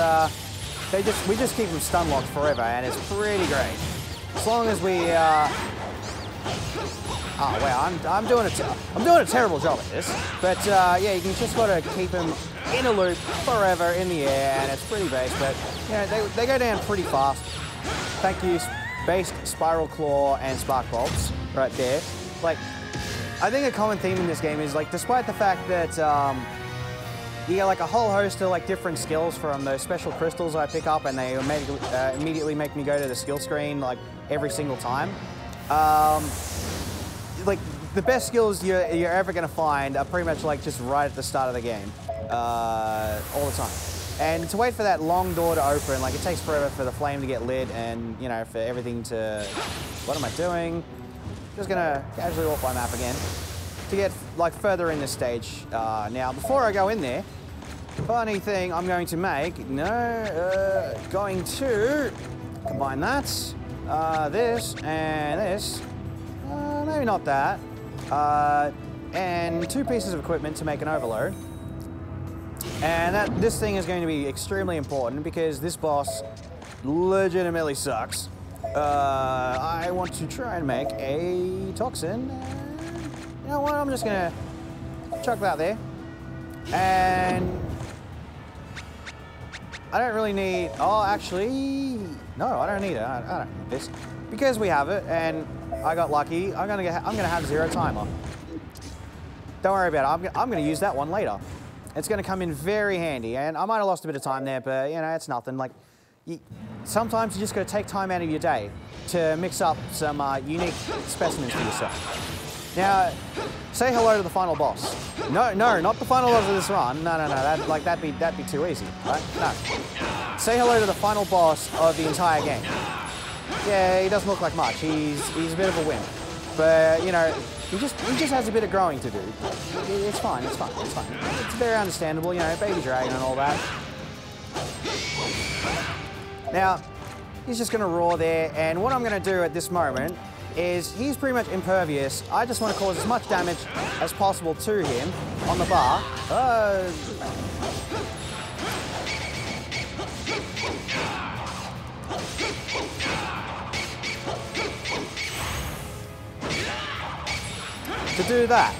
we just keep them stun locked forever, and it's pretty great. As long as we. Oh wow, I'm doing a terrible job at this, but yeah, you can just gotta keep them in a loop forever in the air, and it's pretty base, but you know they go down pretty fast. Thank you, Based, Spiral Claw, and Spark Bolts right there. Like, I think a common theme in this game is like, despite the fact that you get like a whole host of like different skills from those special crystals I pick up, and they immediately make me go to the skill screen like every single time. Like the best skills you're ever going to find are pretty much like just right at the start of the game, all the time. And to wait for that long door to open, like it takes forever for the flame to get lit, and you know, for everything to. What am I doing? Just gonna casually walk my map again to get like further in this stage. Now, before I go in there, funny thing I'm going to make. Going to combine that, this and this. Maybe not that. And 2 pieces of equipment to make an overload. And this thing is going to be extremely important because this boss legitimately sucks. I want to try and make a toxin. You know what? I'm just gonna chuck that there. And I don't really need. Oh, actually, no, I don't need it. I don't need this because we have it, and I got lucky. I'm gonna have 0 timer. Don't worry about it. I'm gonna use that one later. It's gonna come in very handy, and I might have lost a bit of time there, but you know, it's nothing. Like, sometimes you just gotta take time out of your day to mix up some unique specimens for yourself. Now, say hello to the final boss. No, not the final boss of this run. No. That'd be too easy, right? No. Say hello to the final boss of the entire game. Yeah, he doesn't look like much. He's a bit of a wimp, but you know, he just has a bit of growing to do. It's fine. It's very understandable, you know, baby dragon and all that. Now, he's just gonna roar there, and what I'm gonna do at this moment is he's pretty much impervious. I just want to cause as much damage as possible to him on the bar. To do that.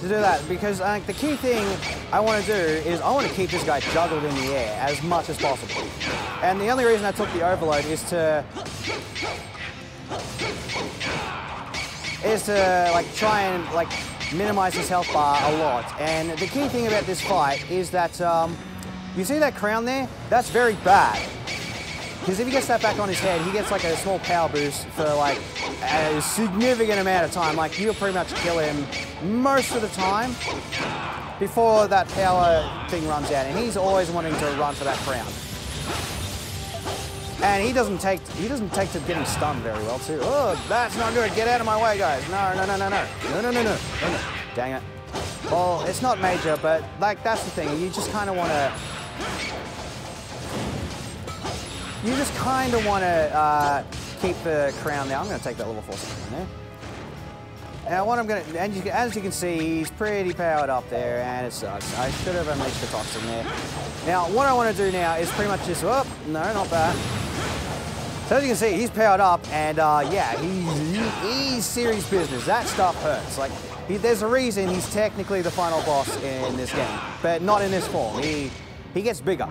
To do that, because the key thing I want to do is I want to keep this guy juggled in the air as much as possible. And the only reason I took the overload is to like try and like minimize his health bar a lot. And the key thing about this fight is that you see that crown there? That's very bad. Because if he gets that back on his head, he gets like a small power boost for like a significant amount of time. Like you'll pretty much kill him most of the time before that power thing runs out. And he's always wanting to run for that crown. And he doesn't take to getting stunned very well too. Oh, that's not good. Get out of my way, guys. No. No. Dang it. Well, it's not major, but like that's the thing. You just kind of want to. You just kind of want to keep the crown there. I'm going to take that level 4 in there. Now what I'm going to, and as you can see, he's pretty powered up there, and it sucks. I should have unleashed the toxin there. Now what I want to do now is pretty much just, oh, no, not bad. So as you can see, he's powered up, and yeah, he's serious business. That stuff hurts. Like, there's a reason he's technically the final boss in this game, but not in this form. He gets bigger.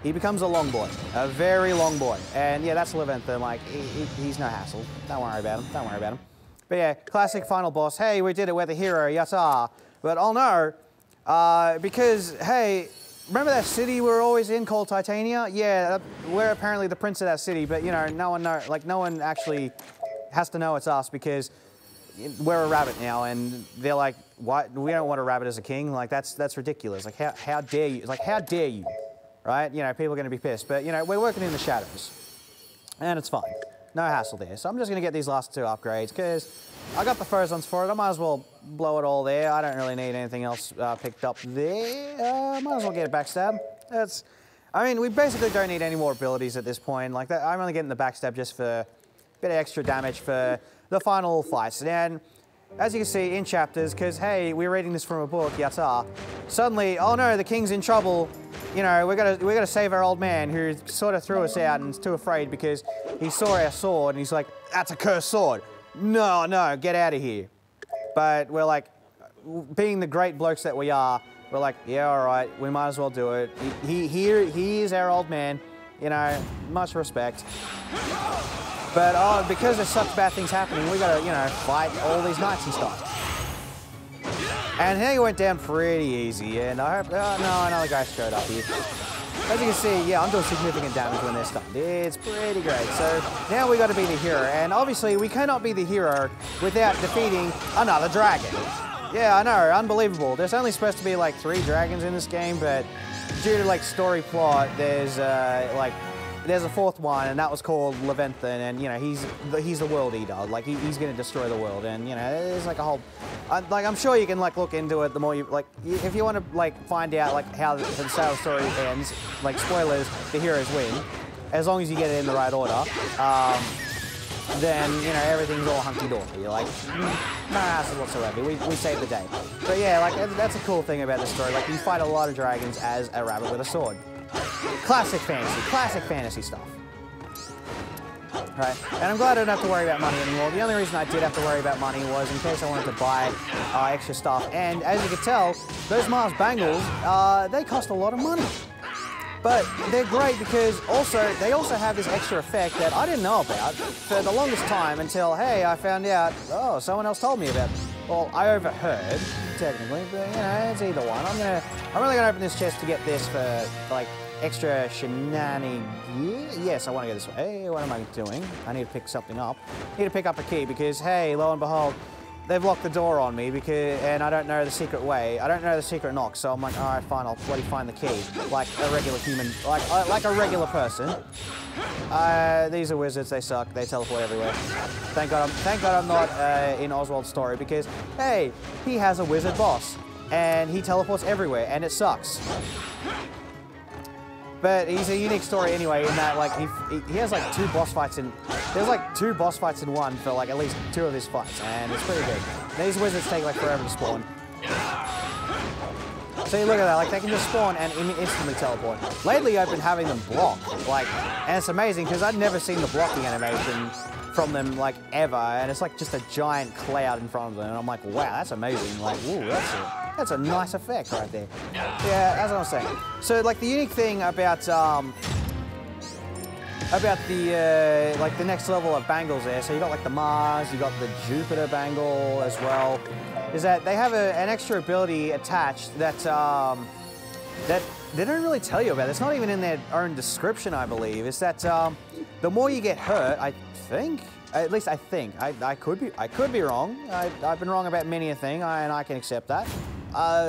He becomes a long boy, a very long boy. And yeah, that's Laventhun. Like, he's no hassle. Don't worry about him. Don't worry about him. But yeah, classic final boss. Hey, we did it. We're the hero. Yatta. But oh no, because hey, remember that city we were always in called Titania? Yeah, we're apparently the prince of that city. But you know, no one actually has to know it's us because we're a rabbit now, and they're like, "What? We don't want a rabbit as a king. Like that's ridiculous. Like how dare you? It's like how dare you?" Right? You know, people are going to be pissed. But, you know, we're working in the shadows. And it's fine. No hassle there. So I'm just going to get these last 2 upgrades because I got the Furzons for it. I might as well blow it all there. I don't really need anything else picked up there. Might as well get a backstab. I mean, we basically don't need any more abilities at this point. Like, I'm only getting the backstab just for a bit of extra damage for the final fights. And as you can see in chapters, because, hey, we're reading this from a book, yatta, suddenly, oh no, the king's in trouble. You know, we're gonna save our old man who sort of threw us out and is too afraid because he saw our sword and he's like, that's a cursed sword. No, get out of here. But we're like, being the great blokes that we are, we're like, yeah, all right, we might as well do it. He is our old man, you know, much respect. But oh, because there's such bad things happening, we gotta, you know, fight all these knights and stuff. And he went down pretty easy, and I hope, oh no, another guy showed up here. As you can see, yeah, I'm doing significant damage when they're stunned. It's pretty great. So now we gotta be the hero, and obviously we cannot be the hero without defeating another dragon. Yeah, I know, unbelievable. There's only supposed to be like 3 dragons in this game, but due to like story plot, there's there's a 4th one, and that was called Laventhun, and you know he's the world eater. Like he's going to destroy the world, and you know there's like a whole, like I'm sure you can like look into it. The more you like, if you want to like find out like how the sales story ends, like spoilers, the heroes win, as long as you get it in the right order. Then you know everything's all hunky dory. You're like, no hassle whatsoever. We save the day. But yeah, like that's a cool thing about the story. Like you fight a lot of dragons as a rabbit with a sword. Classic fantasy stuff. Right, and I'm glad I don't have to worry about money anymore. The only reason I did have to worry about money was in case I wanted to buy extra stuff. And as you can tell, those Mars bangles, they cost a lot of money. But they're great because they also have this extra effect that I didn't know about for the longest time until, hey, I found out, oh, someone else told me about it. Well, I overheard, technically, but you know, it's either one. I'm really gonna open this chest to get this for like extra shenanigans. Yes, I want to go this way. Hey, what am I doing? I need to pick something up. I need to pick up a key because, hey, lo and behold, they've locked the door on me and I don't know the secret way. I don't know the secret knock, so I'm like, all right, fine, I'll bloody find the key, like a regular human, like a regular person. These are wizards. They suck. They teleport everywhere. Thank God I'm not in Oswald's story because, hey, he has a wizard boss and he teleports everywhere and it sucks. But he's a unique story anyway in that like he has like 2 boss fights in. There's like 2 boss fights in one for like at least 2 of his fights, and it's pretty good. These wizards take like forever to spawn. So you look at that, like they can just spawn and instantly teleport. Lately I've been having them block, like, and it's amazing because I'd never seen the blocking animation from them like ever, and it's like just a giant cloud in front of them, and I'm like, wow, that's amazing. Like, ooh, that's a nice effect right there. Yeah, that's what I'm saying. So like the unique thing about the like the next level of bangles there, so you got like the Mars, you got the Jupiter bangle as well, is that they have an extra ability attached that that they don't really tell you about. It's not even in their own description, I believe. It's that the more you get hurt, I think, at least I think, I could be wrong. I've been wrong about many a thing, and I can accept that. I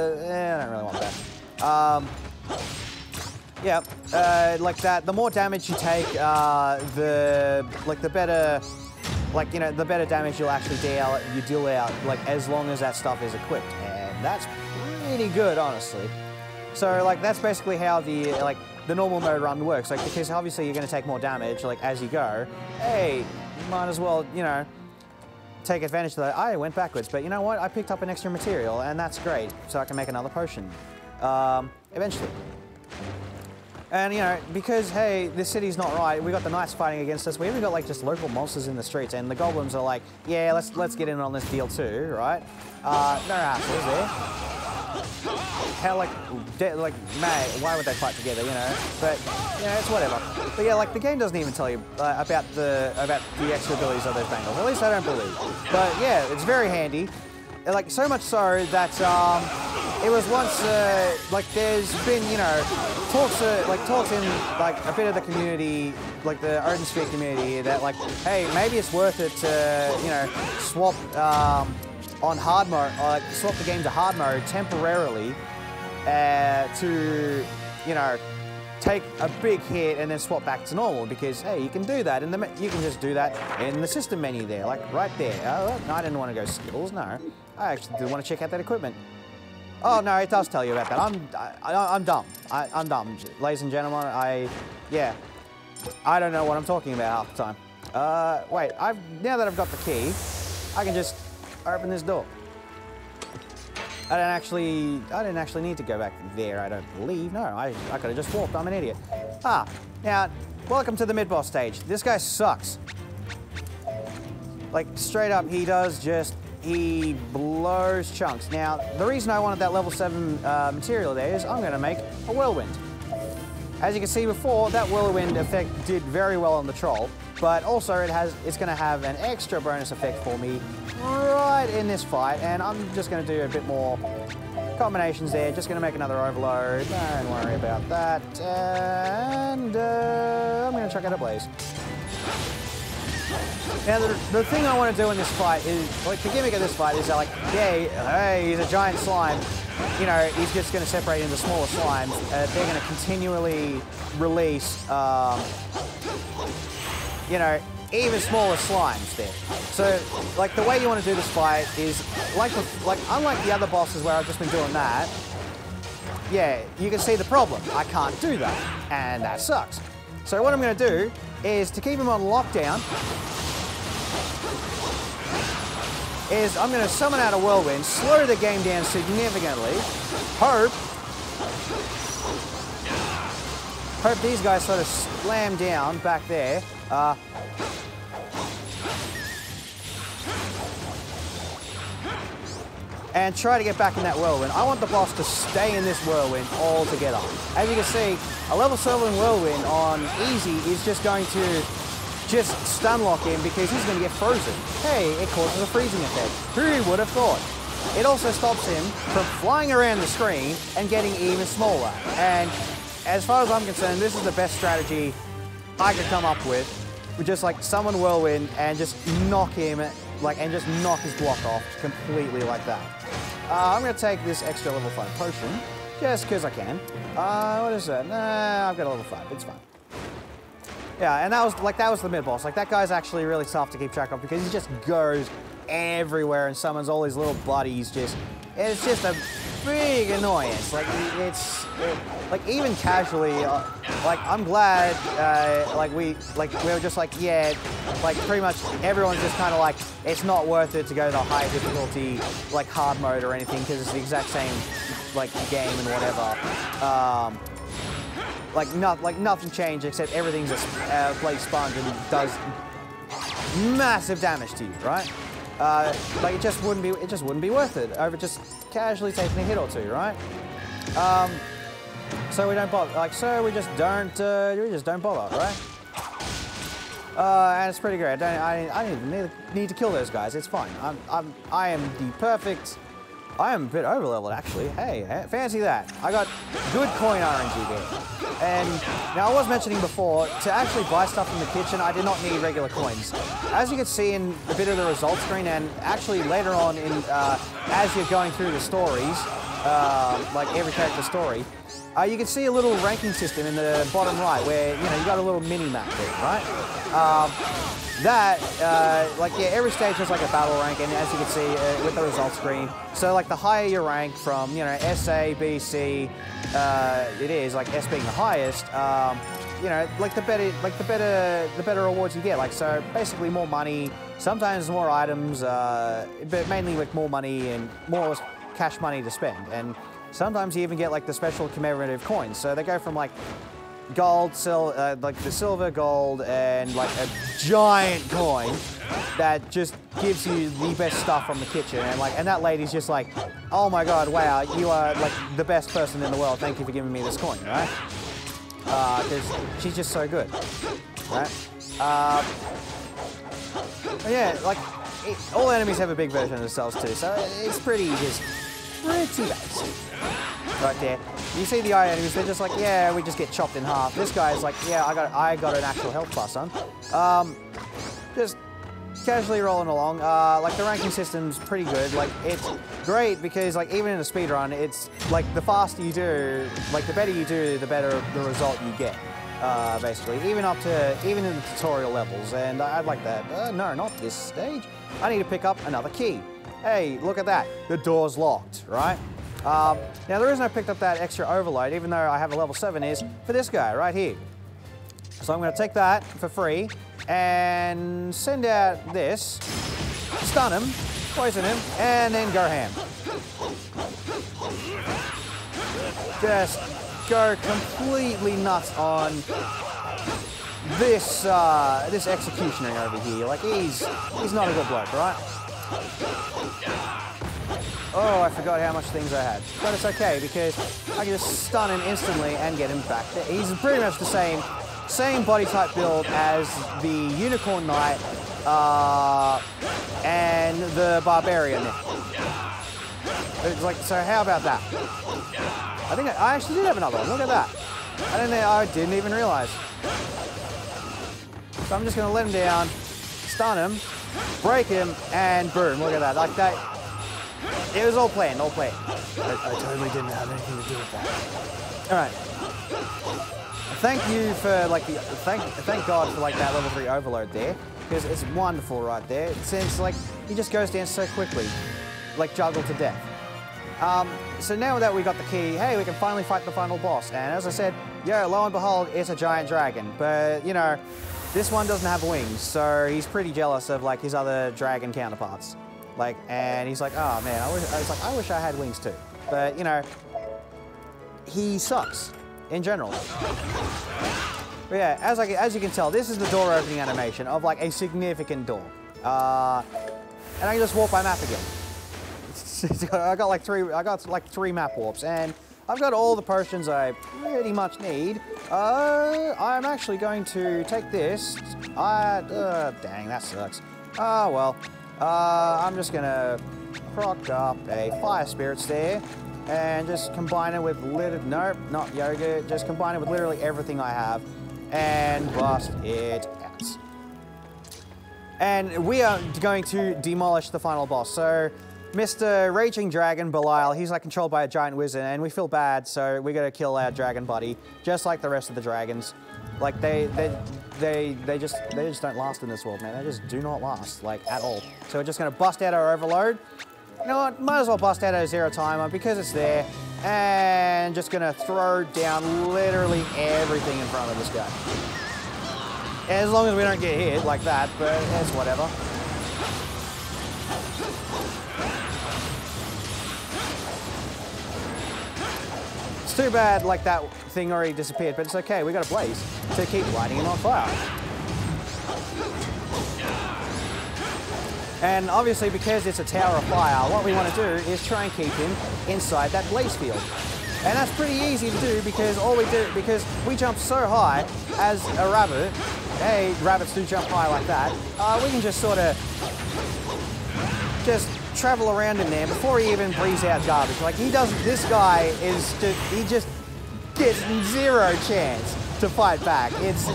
don't really want that. Yeah, like that. The more damage you take, the better, like you know, the better damage you'll actually deal out, like as long as that stuff is equipped, and that's pretty good, honestly. So like that's basically how the normal mode run works. Like because obviously you're going to take more damage, like as you go. Hey, might as well, you know, take advantage of that. I went backwards, but you know what? I picked up an extra material, and that's great. So I can make another potion eventually. And you know, because hey, this city's not right, we got the knights fighting against us. We even got like just local monsters in the streets, and the goblins are like, yeah, let's get in on this deal too, right? No assholes there. How like mate, why would they fight together, you know? But you know, it's whatever. But yeah, like the game doesn't even tell you about the extra abilities of those bangles. At least I don't believe. But yeah, it's very handy. Like so much so that it was once like there's been, you know, talks in like a bit of the community, like the Odin Sphere community, that like, hey, maybe it's worth it to, you know, swap on hard mode, or like swap the game to hard mode temporarily to, you know, take a big hit and then swap back to normal, because hey, you can do that, and you can just do that in the system menu there, like right there. No, I didn't want to go skills, no. I actually did want to check out that equipment. Oh no, it does tell you about that. I'm dumb. I'm dumb, ladies and gentlemen. Yeah, I don't know what I'm talking about half the time. Wait, now that I've got the key, I can just open this door. I didn't actually need to go back there, I don't believe. No, I could have just walked. I'm an idiot. Now, welcome to the mid-boss stage. This guy sucks. Like, straight up, he blows chunks. Now, the reason I wanted that level 7 material there is I'm going to make a whirlwind. As you can see before, that whirlwind effect did very well on the troll, but also it's going to have an extra bonus effect for me right in this fight, and I'm just going to do a bit more combinations there. Just going to make another overload. Don't worry about that. And I'm going to chuck out a blaze. Now, the thing I want to do in this fight is, like, the gimmick of this fight is that, like, yeah, hey, he's a giant slime. You know, he's just going to separate into smaller slimes. They're going to continually release, you know, even smaller slimes there. So, like, the way you want to do this fight is, unlike the other bosses where I've just been doing that, yeah, you can see the problem. I can't do that, and that sucks. So what I'm going to do is, to keep him on lockdown, is I'm going to summon out a whirlwind, slow the game down significantly, hope these guys sort of slam down back there. And try to get back in that whirlwind. I want the boss to stay in this whirlwind altogether. As you can see, a level 7 whirlwind on easy is just going to stun lock him because he's going to get frozen. Hey, it causes a freezing effect. Who would have thought? It also stops him from flying around the screen and getting even smaller. And as far as I'm concerned, this is the best strategy I could come up with just like summon whirlwind and just knock him, like, and just knock his block off completely like that. I'm going to take this extra level 5 potion just because I can. What is that? Nah, I've got a level 5. It's fine. Yeah, and that was the mid boss. Like, that guy's actually really tough to keep track of because he just goes everywhere and summons all his little buddies. It's just a big annoyance. Like like even casually, like I'm glad, like we were just like, yeah, like pretty much everyone's just kind of like, it's not worth it to go to the high difficulty, like hard mode or anything, because it's the exact same like game and whatever. Like nothing changed except everything's just play sponge and does massive damage to you, right? Like it just wouldn't be worth it over just casually taking a hit or two, right? So we don't bother. Like so, we just don't bother, right? And it's pretty great. I don't even need to kill those guys. It's fine. I am the perfect. I am a bit overleveled actually. Hey, fancy that. I got good coin RNG there. And now I was mentioning before, to actually buy stuff in the kitchen, I did not need regular coins. As you can see in a bit of the results screen, and actually later on in as you're going through the stories, like every character's story, you can see a little ranking system in the bottom right where, you know, you got a little mini map there, right? Like, yeah, every stage has like a battle rank, and as you can see with the results screen, so like the higher your rank from, you know, SA, B, C, it is, like S being the highest, you know, like the better rewards you get. Like, so basically more money, sometimes more items, but mainly with more money and more cash money to spend. And sometimes you even get like the special commemorative coins. So they go from like gold, like the silver, gold, and like a giant coin that just gives you the best stuff from the kitchen. And that lady's just like, oh my god, wow, you are like the best person in the world. Thank you for giving me this coin, right? Because she's just so good, right? Yeah, like all enemies have a big version of themselves too, so it's pretty basic. Right there. You see the eye enemies, they're just like, yeah, we just get chopped in half. This guy's like, yeah, I got an actual health plus on. Just casually rolling along. Like the ranking system's pretty good. Like it's great because like even in a speedrun, it's like the faster you do, like the better you do, the better the result you get. Basically, even in the tutorial levels. And I'd like that. No, not this stage. I need to pick up another key. Hey, look at that. The door's locked, right? Now, the reason I picked up that extra overload, even though I have a level 7, is for this guy right here. So I'm going to take that for free and send out this, stun him, poison him, and then go ham. Just go completely nuts on this this executioner over here. Like he's not a good bloke, right? Oh, I forgot how much things I had. But it's okay, because I can just stun him instantly and get him back there. He's pretty much the same body type build as the Unicorn Knight and the Barbarian. It's like, so how about that? I think I actually did have another one. Look at that. I didn't even realize. So I'm just going to let him down, stun him, break him, and boom. Look at that. Like that. It was all planned, all planned. I totally didn't have anything to do with that. All right. Thank you for like thank God for like that level 3 overload there, because it's wonderful right there. Since like he just goes down so quickly, like juggled to death. So now that we got the key, hey, we can finally fight the final boss. And as I said, yeah, lo and behold, it's a giant dragon. But you know, this one doesn't have wings, so he's pretty jealous of like his other dragon counterparts. Like, and he's like, oh man, I wish I had wings too. But you know, he sucks in general. But yeah, as you can tell, this is the door opening animation of like a significant door. And I can just warp my map again. I got like three map warps, and I've got all the potions I pretty much need. I'm actually going to take this. Dang, that sucks. Oh well. I'm just gonna proc up a fire spirits there and just combine it with nope, not yogurt, just combine it with literally everything I have and bust it out. And we are going to demolish the final boss. So Mr. Raging Dragon Belial, he's like controlled by a giant wizard, and we feel bad, so we gotta kill our dragon buddy, just like the rest of the dragons. Like they just don't last in this world, man. They just do not last, like, at all. So we're just gonna bust out our overload You know what? Might as well bust out a zero timer because it's there. And just gonna throw down literally everything in front of this guy. As long as we don't get hit like that, but it's whatever. It's too bad like that thing already disappeared, but it's okay. We got a blaze to keep lighting him on fire. And obviously because it's a tower of fire, what we want to do is try and keep him inside that blaze field. And that's pretty easy to do because because we jump so high as a rabbit, hey, rabbits do jump high like that, we can just sort of just travel around in there before he even breathes out garbage. Like this guy he just gets zero chance to fight back. It's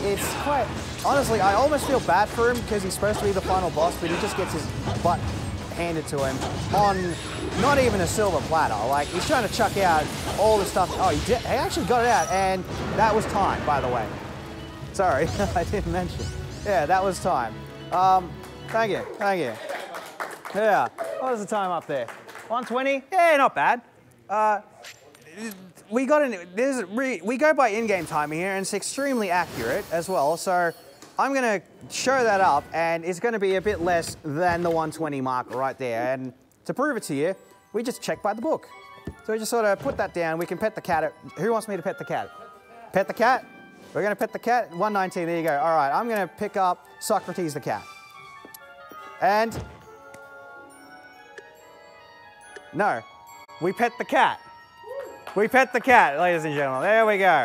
quite, honestly, I almost feel bad for him because he's supposed to be the final boss, but he just gets his butt handed to him on not even a silver platter. Like, he's trying to chuck out all the stuff. Oh, he actually got it out, and that was time, by the way. Sorry, I didn't mention. Yeah, that was time. Thank you. Yeah, what was the time up there? 120? Yeah, not bad. We go by in-game timing here, and it's extremely accurate as well. So I'm going to show that up, and it's going to be a bit less than the 120 mark right there. And to prove it to you, we just check by the book. So we just sort of put that down. We can pet the cat. Who wants me to pet the cat? Pet the cat? We're going to pet the cat. 119. There you go. All right. I'm going to pick up Socrates the cat. And no, we pet the cat. We pet the cat, ladies and gentlemen. There we go.